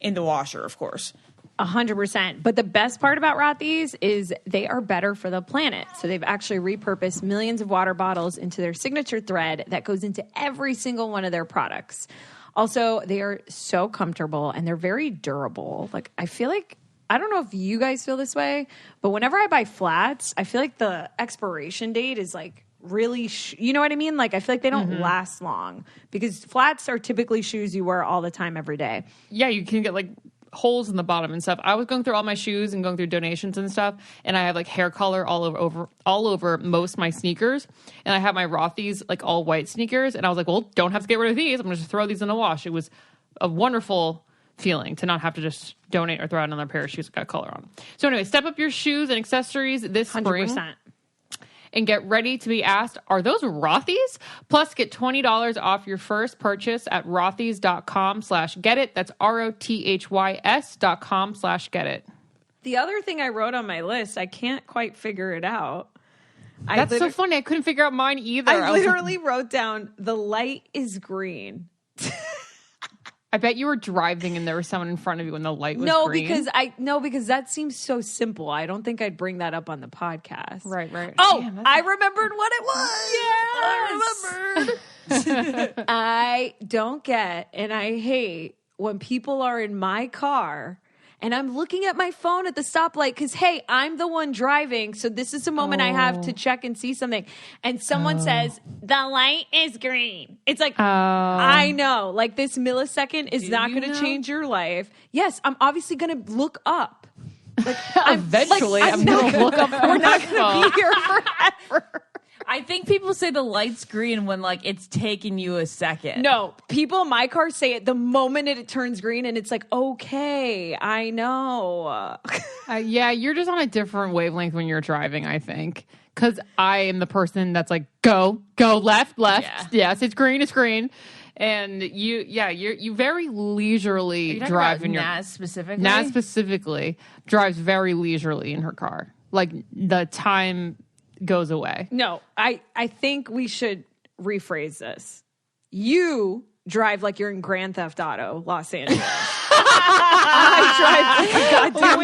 In the washer, of course. 100%. But the best part about Rothy's is they are better for the planet. So they've actually repurposed millions of water bottles into their signature thread that goes into every single one of their products. Also, they are so comfortable and they're very durable. Like, I feel like, I don't know if you guys feel this way, but whenever I buy flats, I feel like the expiration date is like really, you know what I mean? Like, I feel like they don't last long because flats are typically shoes you wear all the time, every day. Yeah, you can get like holes in the bottom and stuff. I was going through all my shoes and going through donations and stuff, and I have like hair color all over most of my sneakers, and I have my Rothy's like all white sneakers, and I was like, well, don't have to get rid of these. I'm going to just throw these in the wash. It was a wonderful feeling to not have to just donate or throw out another pair of shoes that got color on. So anyway, step up your shoes and accessories this spring. 100%. And get ready to be asked, are those Rothy's? Plus, get $20 off your first purchase at rothys.com/getit. That's ROTHYS.com/getit. The other thing I wrote on my list, I can't quite figure it out. That's so funny. I couldn't figure out mine either. I literally wrote down, the light is green. I bet you were driving and there was someone in front of you when the light was green. because that seems so simple. I don't think I'd bring that up on the podcast. Right. Oh, Damn, I remembered what it was. Yes! I remembered. I don't get and I hate when people are in my car and I'm looking at my phone at the stoplight because, hey, I'm the one driving, so this is a moment I have to check and see something. And someone says, the light is green. It's like, I know. Like, this millisecond is not going to change your life. Yes, I'm obviously going to look up. Like, Eventually, I'm going to look up. We're not going to be here forever. I think people say the light's green when like it's taking you a second. No, people in my car say it the moment it turns green, and it's like, okay, I know. Yeah, you're just on a different wavelength when you're driving, I think. Because I am the person that's like, go, left. Yeah. Yes, it's green. And you very leisurely drive in your Naz specifically. Naz specifically drives very leisurely in her car. Like the time goes away. No, I think we should rephrase this. You drive like you're in Grand Theft Auto, Los Angeles. I drive like a goddamn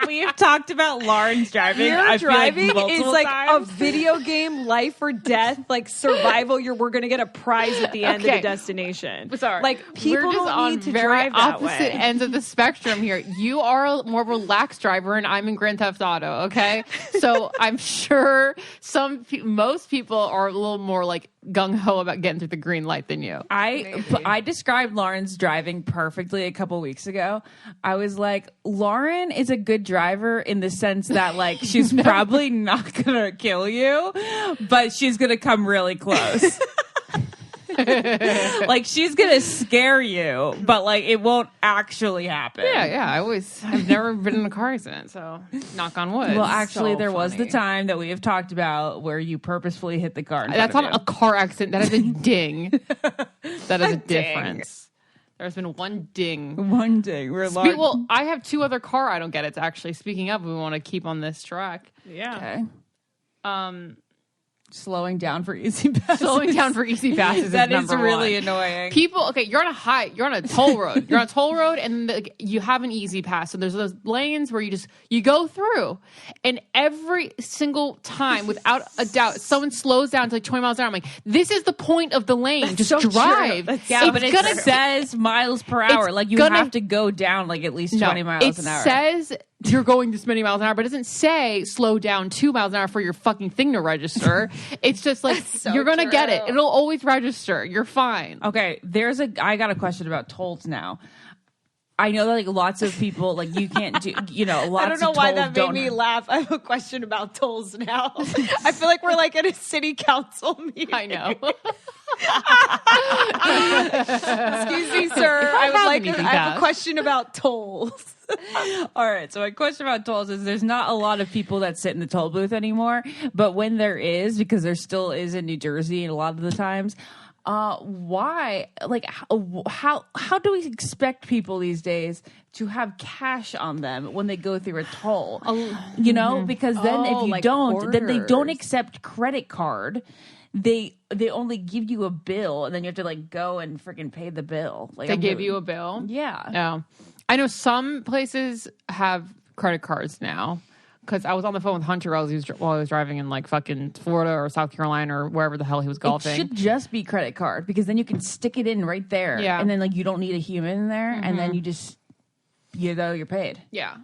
we have talked about Lauren's driving. Your driving like is like times. a video game, life or death, like survival. We're going to get a prize at the end of the destination. Sorry. Like people We're just don't on need to very drive that opposite way. ends of the spectrum here. You are a more relaxed driver, and I'm in Grand Theft Auto. Okay, so I'm sure most people are a little more like gung ho about getting through the green light than you. I described Lauren's driving perfectly a couple weeks ago. I was like, Lauren is a good driver in the sense that like she's probably not gonna kill you, but she's gonna come really close. Like she's gonna scare you, but like it won't actually happen. Yeah. I've never been in a car accident, so knock on wood. Well, actually, So there was the funny. time that we have talked about where you purposefully hit the car. That's not a car accident. That is a ding. That is a difference. There's been one ding. One day. Well, I have two other car I don't get it. Actually, speaking of, we want to keep on this track. Yeah. Okay. Slowing down for easy passes. Slowing down for easy passes. That is is number really one. annoying. People, okay, you're on a toll road. You're on a toll road, and you have an easy pass. So there's those lanes where you go through, and every single time, without a doubt, someone slows down to like 20 miles an hour. I'm like, this is the point of the lane. Just so drive. true. Yeah, but it says miles per hour. Like you have to go down like at least 20 miles an hour. It says you're going this many miles an hour, but it doesn't say slow down 2 miles an hour for your fucking thing to register. It's just like, you're going to get it. It'll always register. You're fine. Okay, I got a question about tolls now. I know that like lots of people like you can't do, lots I don't know of why tolls that made me laugh. I have a question about tolls now. I feel like we're like at a city council meeting. I know. Excuse me, sir. I have a question about tolls. All right, so my question about tolls is there's not a lot of people that sit in the toll booth anymore, but when there is, because there still is in New Jersey a lot of the times, why? Like, how do we expect people these days to have cash on them when they go through a toll? Because then if you like don't, then they don't orders. accept credit card. They only give you a bill, and then you have to like go and freaking pay the bill. Like They give you a bill? Yeah. No. I know some places have credit cards now. Because I was on the phone with Hunter while I was driving in like fucking Florida or South Carolina or wherever the hell he was golfing. It should just be credit card because then you can stick it in right there. Yeah. And then like you don't need a human in there, and then you just you're paid. Yeah.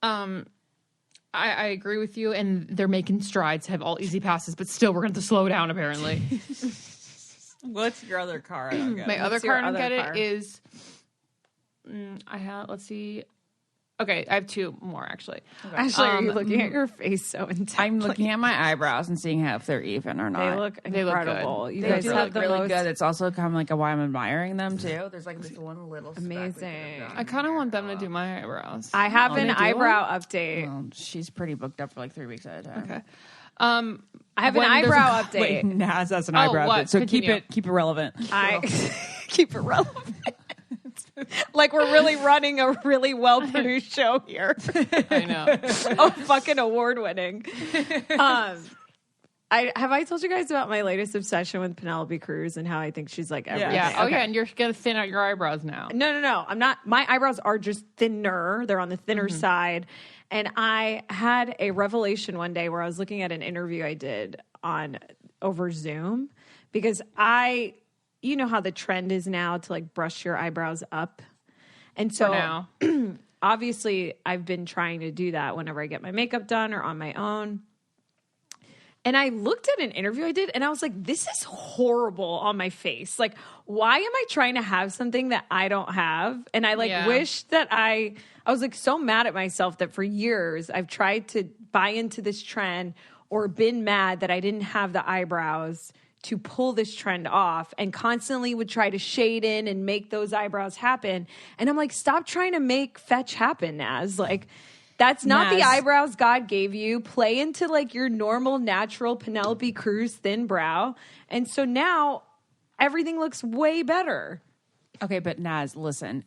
I agree with you, and they're making strides to have all easy passes, but still we're going to have to slow down apparently. What's your other car? I don't get My it. other What's your car I don't other get car? it is let's see. Okay, I have two more actually. Actually, are you looking at your face so intently? I'm looking at my eyebrows and seeing how if they're even or not. They look good. incredible. You They guys do have look the really most good. It's also kind of like why I'm admiring them too. There's like this one little speck we could have amazing. done. I kind of want them to do my eyebrows. I have an they do eyebrow update. Well, she's pretty booked up for like 3 weeks at a time. Okay. I have an when there's eyebrow a- update. Wait, Naz has an Oh, eyebrow. what? Bit, so Continue. keep it relevant. I keep it relevant. Like we're really running a really well produced show here. I know. Oh, fucking award winning. I told you guys about my latest obsession with Penelope Cruz and how I think she's like everything. Yeah. Oh Okay. yeah, and you're gonna thin out your eyebrows now. No. I'm not. My eyebrows are just thinner. They're on the thinner side. And I had a revelation one day where I was looking at an interview I did over Zoom because you know how the trend is now to like brush your eyebrows up. And so For now. obviously I've been trying to do that whenever I get my makeup done or on my own. And I looked at an interview I did and I was like, this is horrible on my face. Like, why am I trying to have something that I don't have? And I wish that I was like so mad at myself that for years I've tried to buy into this trend or been mad that I didn't have the eyebrows to pull this trend off, and constantly would try to shade in and make those eyebrows happen. And I'm like, stop trying to make fetch happen, Naz. Like, that's not the Naz. eyebrows God gave you. Play into like your normal, natural Penelope Cruz thin brow. And so now everything looks way better. Okay, but Naz, listen.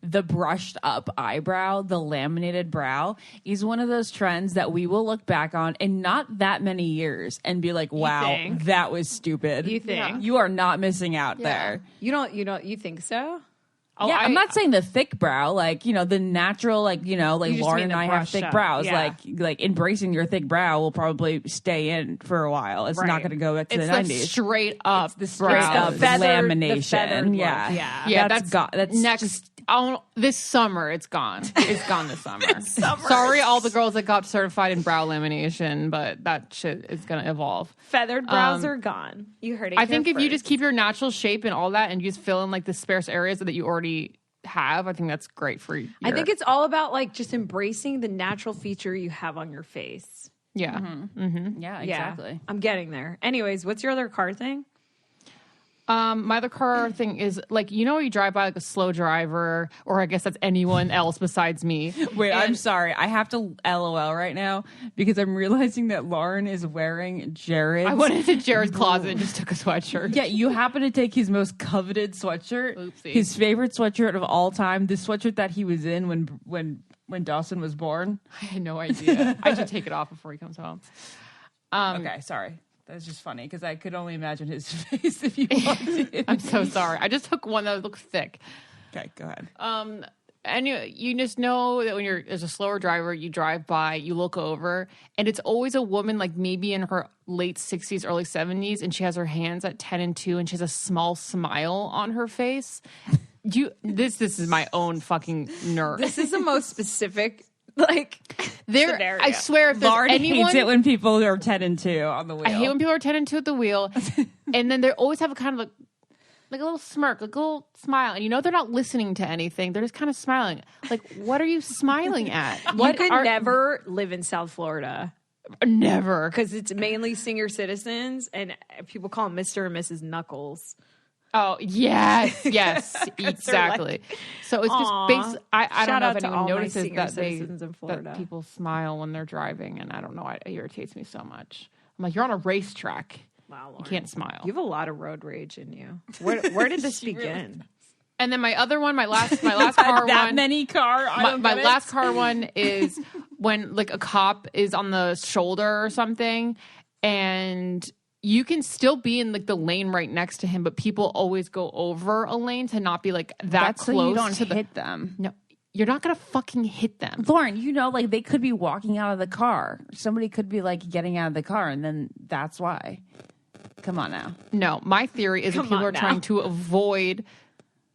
The brushed up eyebrow, the laminated brow, is one of those trends that we will look back on in not that many years and be like, wow, think? that was stupid. You think? You are not missing out there. You think so? Oh, Yeah, I'm not saying the thick brow, like, you know, the natural, like, you know, like You just Lauren mean and the I have brushed thick up. brows. Yeah. Like embracing your thick brow will probably stay in for a while. It's not Right. going to go back to It's the the 90s. straight up the straight brow. up feathered- the lamination. feathered look. Yeah. Yeah. That's next. just- This summer, it's gone. It's gone this summer. Sorry, all the girls that got certified in brow lamination, but that shit is going to evolve. Feathered brows are gone. You heard it. I think here if you just first. keep your natural shape and all that, and you just fill in like the sparse areas that you already have, I think that's great for you. I think it's all about like just embracing the natural feature you have on your face. yeah. yeah, Yeah, exactly. I'm getting there. Anyways, what's your other car thing? My other car thing is like, you know, you drive by like a slow driver, or I guess that's anyone else besides me. Wait, I'm sorry. I have to LOL right now because I'm realizing that Lauren is wearing Jared's. I went into Jared's closet and just took a sweatshirt. Yeah, you happen to take his most coveted sweatshirt, Oopsie. his favorite sweatshirt of all time, the sweatshirt that he was in when Dawson was born. I had no idea. I should take it off before he comes home. Okay, sorry. That's just funny because I could only imagine his face if you walked in. I'm so sorry. I just took one that looks thick. Okay, go ahead. And you just know that when you're as a slower driver, you drive by, you look over, and it's always a woman like maybe in her late 60s, early 70s, and she has her hands at 10 and 2, and she has a small smile on her face. This is my own fucking nerve. This is the most specific like scenario. I swear, if there's Lauren anyone, hates it when people are 10 and 2 on the wheel. I hate when people are 10 and 2 at the wheel, and then they always have a kind of like a little smirk, like a little smile, and you know they're not listening to anything; they're just kind of smiling. Like, what are you smiling at? You could never live in South Florida never. because it's mainly senior citizens, and people call them Mr. and Mrs. Knuckles. Oh yes, exactly. So it's just Aw. based. I Shout don't know out if to anyone all my notices senior that citizens in Florida. that people smile when they're driving, and I don't know. It irritates me so much. I'm like, you're on a racetrack. Wow, Lauren. You can't smile. You have a lot of road rage in you. Where did this begin? And then my other one, my last car that one. many car. My last car one is when like a cop is on the shoulder or something, and you can still be in like the lane right next to him, but people always go over a lane to not be like that That's close so you don't to the. hit them. No, you're not gonna fucking hit them. Lauren, you know, like they could be walking out of the car. Somebody could be like getting out of the car, and then that's why. Come on now. No, my theory is that Come people on are now. trying to avoid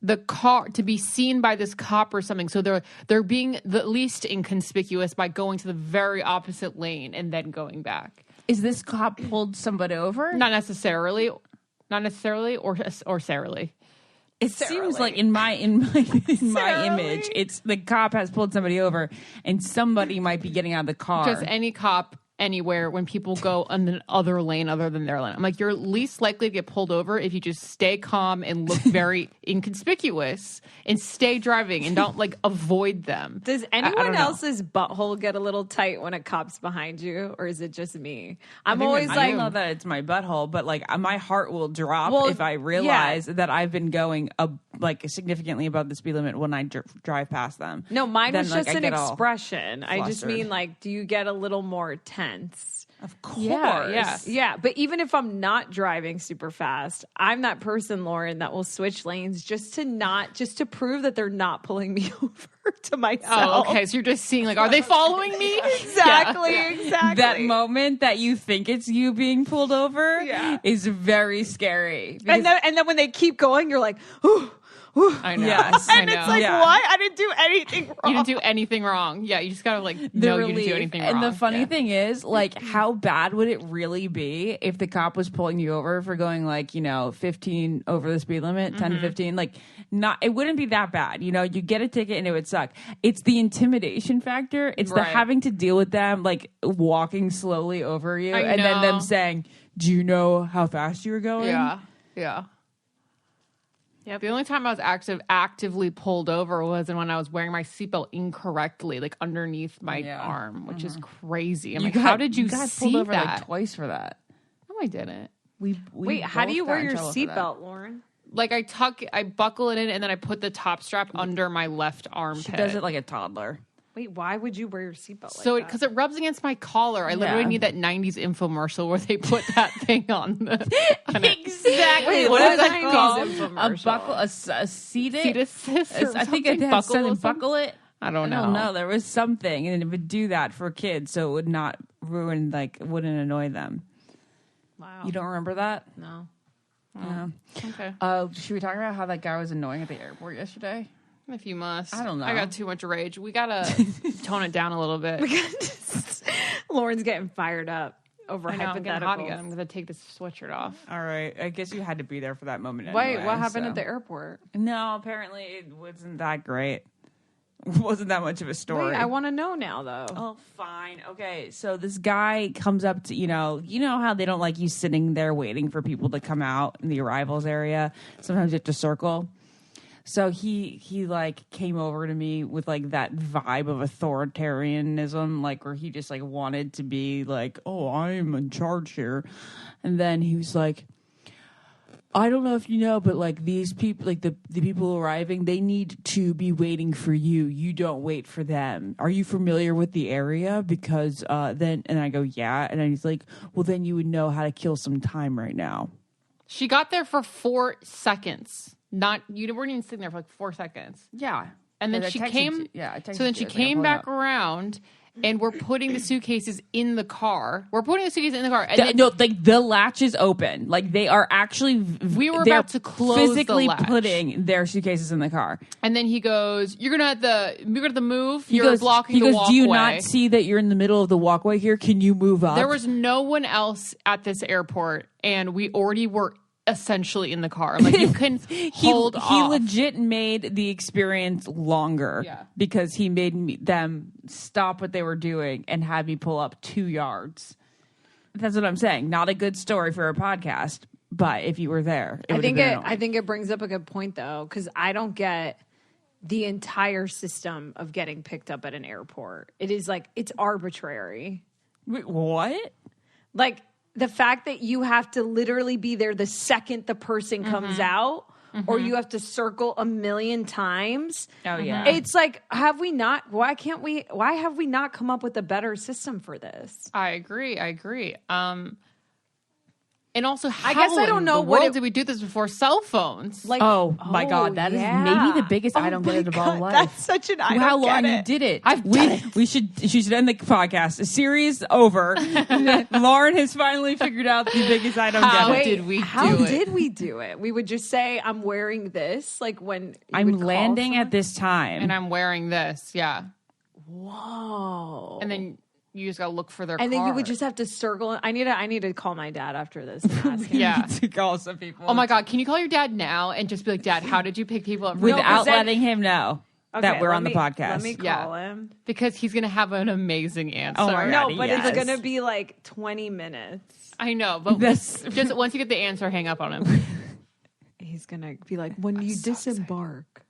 the car to be seen by this cop or something. So they're being the least inconspicuous by going to the very opposite lane and then going back. Is this cop pulled somebody over? Not necessarily, or Sarahly. It seems like in my image, it's the cop has pulled somebody over, and somebody might be getting out of the car. Just any cop anywhere when people go on the other lane other than their lane. I'm like, you're least likely to get pulled over if you just stay calm and look very inconspicuous and stay driving and don't like avoid them. Does I don't anyone know. else's butthole get a little tight when a cop's behind you, or is it just me? I'm think always it's I like, don't know that it's my butthole, but like my heart will drop Well, if I realize that I've been going like significantly above the speed limit when I drive past them. no, mine Then, was like, just I an get all expression. I just flustered. mean like, do you get a little more tense? Of course. Yeah. Yeah, but even if I'm not driving super fast, I'm that person, Lauren, that will switch lanes just to prove that they're not pulling me over to myself. Oh, okay. So you're just seeing like, are they following me? Exactly, Yeah. exactly. That moment that you think it's you being pulled over Yeah. is very scary. and then when they keep going, you're like, ooh, I know. Yes. I And know. it's like, Yeah. what? I didn't do anything wrong. You didn't do anything wrong. Yeah, you just gotta like know you didn't do anything wrong. And the funny Yeah. thing is, like, how bad would it really be if the cop was pulling you over for going like, 15 over the speed limit, 10 to 15? Like, it wouldn't be that bad. You get a ticket and it would suck. It's the intimidation factor. It's the Right. having to deal with them like walking slowly over you, I and then know. them saying, "Do you know how fast you were going?" Yeah. Yeah. The only time I was actively pulled over was when I was wearing my seatbelt incorrectly, like underneath my arm, which is crazy. I'm like, how did you got see pulled over that? like twice for that? No, I didn't. Wait, how do you wear your seatbelt, Lauren? Like I buckle it in, and then I put the top strap under my left armpit. She does it like a toddler. Wait, why would you wear your seatbelt So, like that? because it rubs against my collar, I literally Yeah. need that '90s infomercial where they put that thing on the Exactly. Wait, What what is is that that called? infomercial? A buckle, a seat seat assist. Or I think it something, has something buckle. buckle it. I don't know. I don't know. There was something, and it would do that for kids, so it would not ruin, like, wouldn't annoy them. Wow. You don't remember that? No. No. Okay, Should we talk about how that guy was annoying at the airport yesterday? if you must. I don't know. I got too much rage. We gotta tone it down a little bit. Lauren's getting fired up over I know, I'm getting hot again. hypotheticals. I'm gonna take this sweatshirt off. All right. I guess you had to be there for that moment. Wait, anyway, what happened so. at the airport? No, apparently it wasn't that great. It wasn't that much of a story. Wait, I want to know now, though. Oh, fine. Okay. So this guy comes up to, you know how they don't like you sitting there waiting for people to come out in the arrivals area. Sometimes you have to circle. So he like came over to me with like that vibe of authoritarianism, like where he just like wanted to be like, oh, I'm in charge here. And then he was like, I don't know if you know, but like these people, like the people arriving, they need to be waiting for you. You don't wait for them. Are you familiar with the area? Because then, and I go, yeah. And then he's like, well, then you would know how to kill some time right now. She got there for 4 seconds. You weren't even sitting there for like 4 seconds. Yeah. And then I she texted came. you- yeah, I texted So then you. she I was like, I'm came pulling back up. around, and we're putting the suitcases in the car. We're putting the suitcases in the car. And then No, like the latch is open. Like they are actually. We were they're about to close the physically latch. putting their suitcases in the car. And then he goes, "You're gonna have to move. You're blocking he the goes, walkway." do you not see that you're in the middle of the walkway here? Can you move up? There was no one else at this airport, and we already were essentially in the car. Like you couldn't hold he off. legit made the experience longer. Yeah. Because he made them stop what they were doing and had me pull up 2 yards. That's what I'm saying. Not a good story for a podcast, but if you were there, I think it brings up a good point though, because I don't get the entire system of getting picked up at an airport. It is like it's arbitrary. Wait, what? Like the fact that you have to literally be there the second the person comes out, or you have to circle a million times. Oh yeah. It's like, why have we not come up with a better system for this? I agree. And also, how guess I don't in know the what world it- did we do this before cell phones? Like, Oh my God, that is maybe the biggest I don't get it of all life. That's such an I Wow, don't Lauren, get you it. did it. I've done it. She should end the podcast. The series over. Lauren has finally figured out the biggest I don't How get it. did we How do it? did we do it? We would just say, "I'm wearing this." Like when you I'm would call landing someone. at this time. And I'm wearing this, yeah. Whoa. And then you just gotta look for their And then you car. would just have to circle. I need to call my dad after this. And ask him. Yeah. to call some people. Oh my God, can you call your dad now and just be like, Dad, how did you pick people up? Without 'cause then- letting him know that Okay, we're let on the me- podcast. Let me Yeah. call him. Because he's gonna have an amazing answer. Oh my God. No, but yes. it's going to be like 20 minutes. I know, but That's- just once you get the answer, hang up on him. He's going to be like, when you disembark.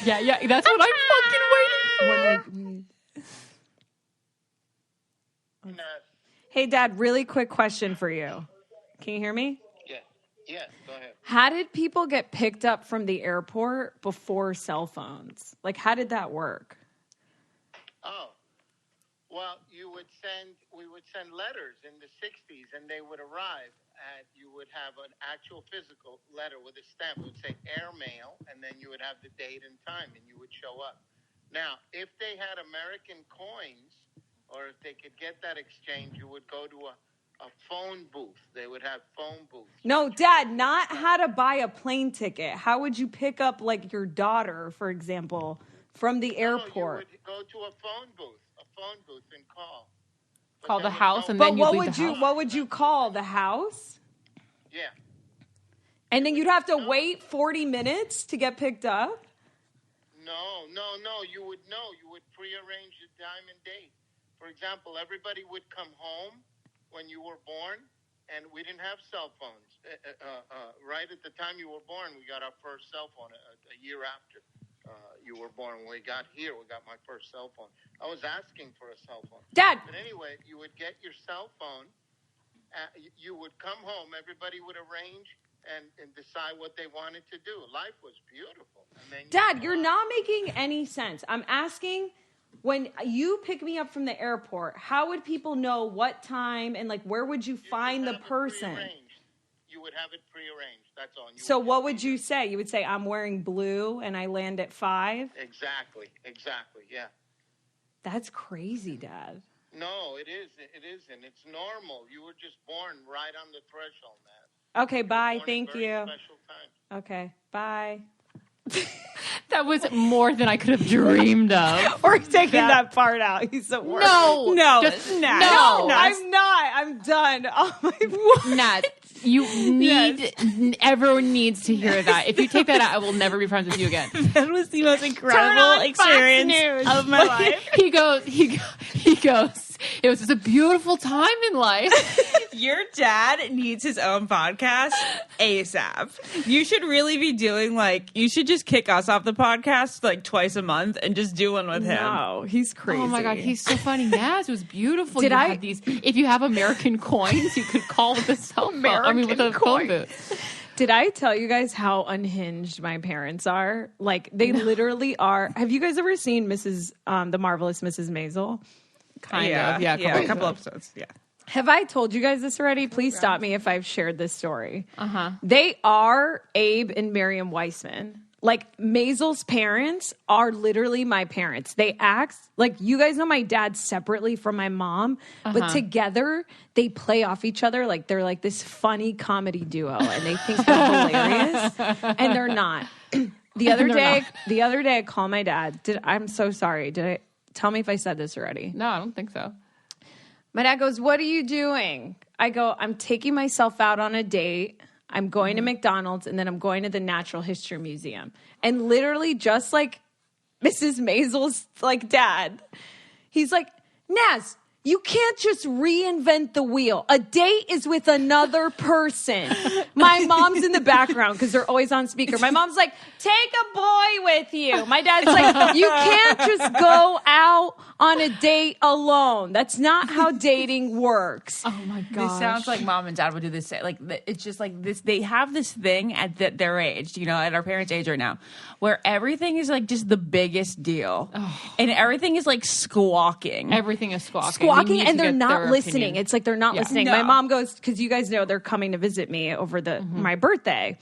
yeah, that's what I'm fucking waiting for. Hey, Dad, really quick question for you. Can you hear me? Yeah, go ahead. How did people get picked up from the airport before cell phones? Like, how did that work? Oh, well, we would send letters in the 60s, and they would arrive, and you would have an actual physical letter with a stamp. It would say airmail, and then you would have the date and time, and you would show up. Now, if they had American coins, or if they could get that exchange, you would go to a a phone booth. They would have phone booths. No, Dad, not how to buy a plane ticket. How would you pick up like your daughter, for example, from the airport? No, you would go to a phone booth and call. But Call there the was house no- and But then what leave would the you house? what would you call the house? Yeah. And then you'd have to wait 40 minutes to get picked up? No. You would know. You would prearrange the time and date. For example, everybody would come home when you were born, and we didn't have cell phones. Right at the time you were born, we got our first cell phone a year after you were born. When we got here, we got my first cell phone. I was asking for a cell phone. Dad. But anyway, you would get your cell phone. You would come home. Everybody would arrange and decide what they wanted to do. Life was beautiful. And then Dad, you're not making any sense. I'm asking, when you pick me up from the airport, how would people know what time and like where would you find the person? You would have it prearranged. That's all. So what would you say? You would say, I'm wearing blue and I land at 5? Exactly. Yeah. That's crazy, Dad. No, it isn't. It's normal. You were just born right on the threshold, man. Okay, bye. Born in Thank very you. Special time. Okay, bye. That was more than I could have dreamed of. We're taking that part out. He's the worst. No, No. just No. no. I'm not. I'm done. Oh, my Nat, you need. Everyone needs to hear that. If you take that out, I will never be friends with you again. That was the most Turn incredible on Fox experience News. of my life. He goes. It was just a beautiful time in life. Your dad needs his own podcast ASAP. You should really be doing you should just kick us off the podcast twice a month and just do one with him. No, he's crazy. Oh my God, he's so funny. Naz, it was beautiful. Did you I- had these? If you have American coins, you could call with a cell phone. With a phone booth. Did I tell you guys how unhinged my parents are? Like, they literally are. Have you guys ever seen the Marvelous Mrs. Maisel? Kind of, yeah. A couple episodes, yeah. Have I told you guys this already? Please stop me if I've shared this story. Uh-huh. They are Abe and Miriam Weissman. Like, Maisel's parents are literally my parents. They act like, you guys know my dad separately from my mom, but together they play off each other. Like, they're like this funny comedy duo, and they think they're hilarious, and they're not. The other day I called my dad. I'm so sorry. Tell me if I said this already. No, I don't think so. My dad goes, "What are you doing?" I go, "I'm taking myself out on a date. I'm going to McDonald's, and then I'm going to the Natural History Museum." And literally, just like Mrs. Maisel's dad, he's like, "Naz, you can't just reinvent the wheel. A date is with another person." My mom's in the background because they're always on speaker. My mom's like, "Take a boy with you." My dad's like, "You can't just go out on a date alone. That's not how dating works." Oh my God. This sounds like mom and dad would do this. It's just like this. They have this thing at their age, at our parents' age right now, where everything is just the biggest deal, and everything is squawking. Everything is squawking. Squawking, You need and to they're get not their listening. opinion. It's like they're not listening. No. My mom goes, because you guys know they're coming to visit me over my birthday.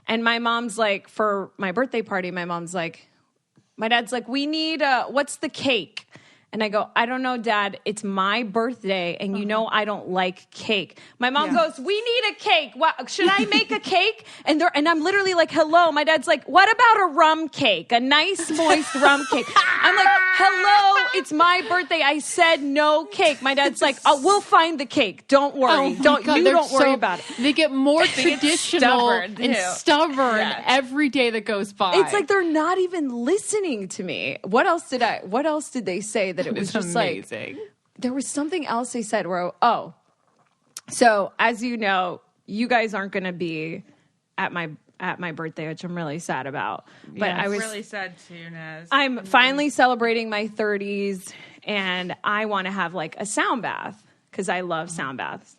And my mom's like, for my birthday party, my dad's like, "We need what's the cake?" And I go, "I don't know, Dad. It's my birthday, and you know I don't like cake." My mom goes, "We need a cake. What, should I make a cake?" And I'm literally like, "Hello." My dad's like, "What about a rum cake? A nice, moist rum cake?" I'm like, "Hello, it's my birthday. I said no cake." My dad's like, "Oh, we'll find the cake. Don't worry. Don't worry about it." They get more traditional stubborn, and too. stubborn every day that goes by. It's like they're not even listening to me. What else did they say that it was just amazing. there was something else they said where, so as you know, you guys aren't going to be at my birthday, which I'm really sad about. But I was really sad too, Naz. I'm finally celebrating my 30s, and I want to have a sound bath because I love sound baths.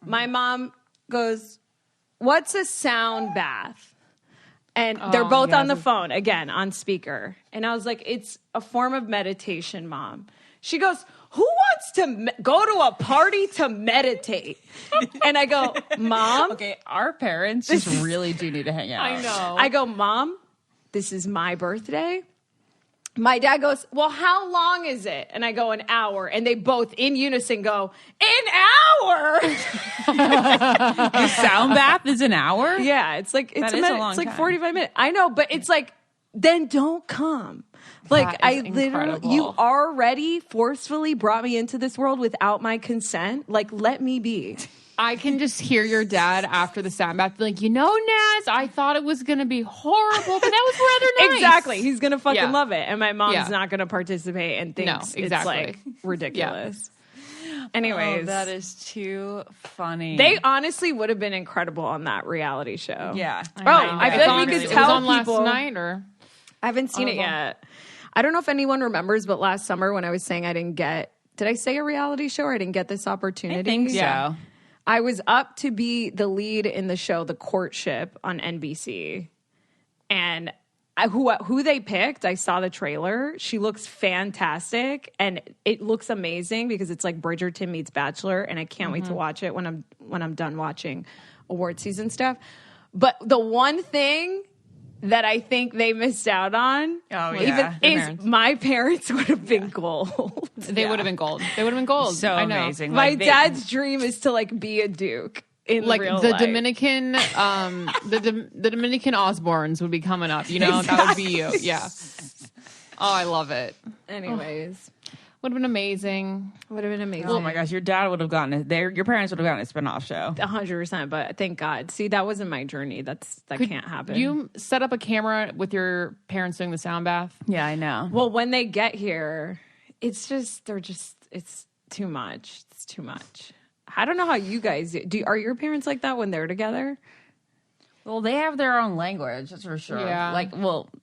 My mom goes, "What's a sound bath?" And they're both on the phone, again, on speaker. And I was like, "It's a form of meditation, Mom." She goes, "Who wants to go to a party to meditate?" And I go, "Mom." Okay, our parents just really do need to hang out. I know. I go, "Mom, this is my birthday. my dad goes, well, how long is it? And I go, an hour. And they both in unison go, an hour? The sound bath is an hour? Yeah, it's like, That is a long it's like time. 45 minutes. I know, but it's like, then don't come. Like, That is I literally, incredible. you already forcefully brought me into this world without my consent. Like, let me be. I can just hear your dad after the sound bath be like, Naz, I thought it was going to be horrible, but that was rather nice. Exactly. He's going to fucking Yeah. love it. And my mom's Yeah. not going to participate and thinks No, exactly. it's like ridiculous. Anyways. Oh, that is too funny. They honestly would have been incredible on that reality show. Yeah. I feel like we could it tell was on people. last night, or I haven't seen it yet. I don't know if anyone remembers, but last summer when I was saying did I say a reality show or I didn't get this opportunity? I think so. Yeah. I was up to be the lead in the show, The Courtship on NBC. And who they picked, I saw the trailer. She looks fantastic and it looks amazing because it's like Bridgerton meets Bachelor, and I can't wait to watch it when I'm done watching award season stuff. But the one thing that I think they missed out on is my parents would have been gold. they would have been gold. They would have been gold. So I know. amazing. My Like, dad's dream is to like be a duke in Like real the life. Dominican, the Dominican Osbournes would be coming up. That would be you. Yeah. Oh, I love it. Anyways, Would have been amazing. would have been amazing. Oh my gosh, your dad would have gotten it. Your parents would have gotten a spinoff show. 100%, but thank God. See, that wasn't my journey. That can't happen. You set up a camera with your parents doing the sound bath. Yeah, I know. Well, when they get here, it's too much. It's too much. I don't know how you guys do. Are your parents like that when they're together? Well, they have their own language, that's for sure. Yeah.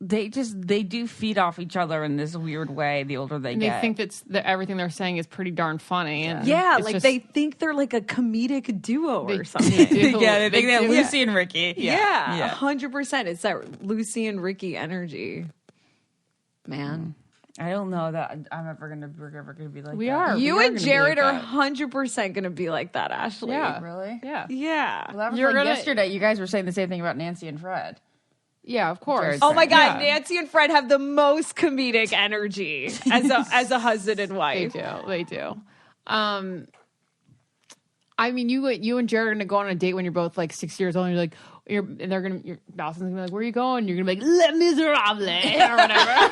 They do feed off each other in this weird way the older they And get. they think that everything they're saying is pretty darn funny. And Yeah, it's like just- they think they're like a comedic duo or They something. do. yeah, they think They that do. Lucy and Ricky. Yeah, 100%. It's that Lucy and Ricky energy. Man. I don't know that we're ever gonna be like We that. are. You we and gonna be Jared like are that. 100% going to be like that, Ashley. Yeah. Really? Yeah. Yeah. Well, that was You're like gonna- yesterday. You guys were saying the same thing about Nancy and Fred. Yeah, of course. Jared's Oh my God, Yeah. Nancy and Fred have the most comedic energy as a husband and They wife. do. They do. I mean, you and Jared are gonna go on a date when you're both like 6 years old. And your Dawson's gonna be like, "Where are you going?" You're gonna be like, "Les Miserables" or whatever.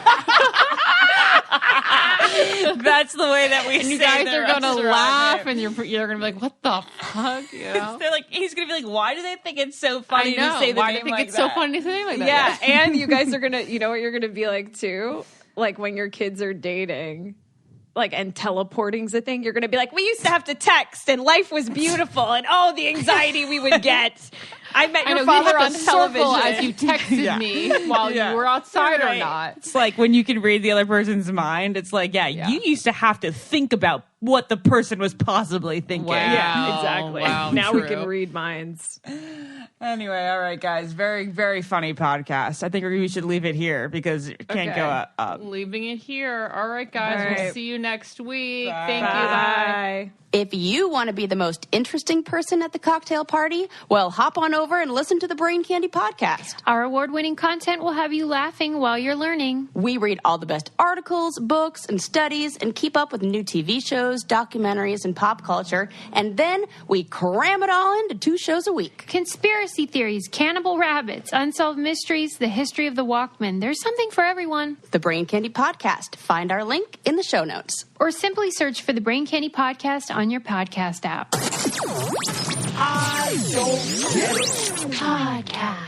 That's the way that we. And you guys are gonna laugh, and you're gonna be like, "What the fuck?" You know. They're like, he's gonna be like, why do they think it's so I funny know. to say the Why do name you think like it's that? so funny to say like that? Yeah, and you guys are going to, you know what you're going to be like too? Like when your kids are dating. Like, and teleporting's a thing. You're going to be like, we used to have to text and life was beautiful and the anxiety we would get. I met your I know, father you on had to circle television. as you texted me while Yeah. you were outside or Right. not. It's like when you can read the other person's mind. It's like, you used to have to think about what the person was possibly thinking. Wow. Yeah, exactly. Wow, now we true. can read minds. Anyway, all right, guys. Very, very funny podcast. I think we should leave it here because it can't Okay. go up. Leaving it here. All right, guys. All We'll right. see you next week. Bye. Thank you. Bye. Bye. If you want to be the most interesting person at the cocktail party, well, hop on over and listen to the Brain Candy podcast. Our award-winning content will have you laughing while you're learning. We read all the best articles, books, and studies and keep up with new TV shows, documentaries, and pop culture. And then we cram it all into 2 shows a week. Conspiracy theories, cannibal rabbits, unsolved mysteries, the history of the Walkman. There's something for everyone. The Brain Candy podcast. Find our link in the show notes. Or simply search for the Brain Candy Podcast on your podcast app. I don't get it. Podcast.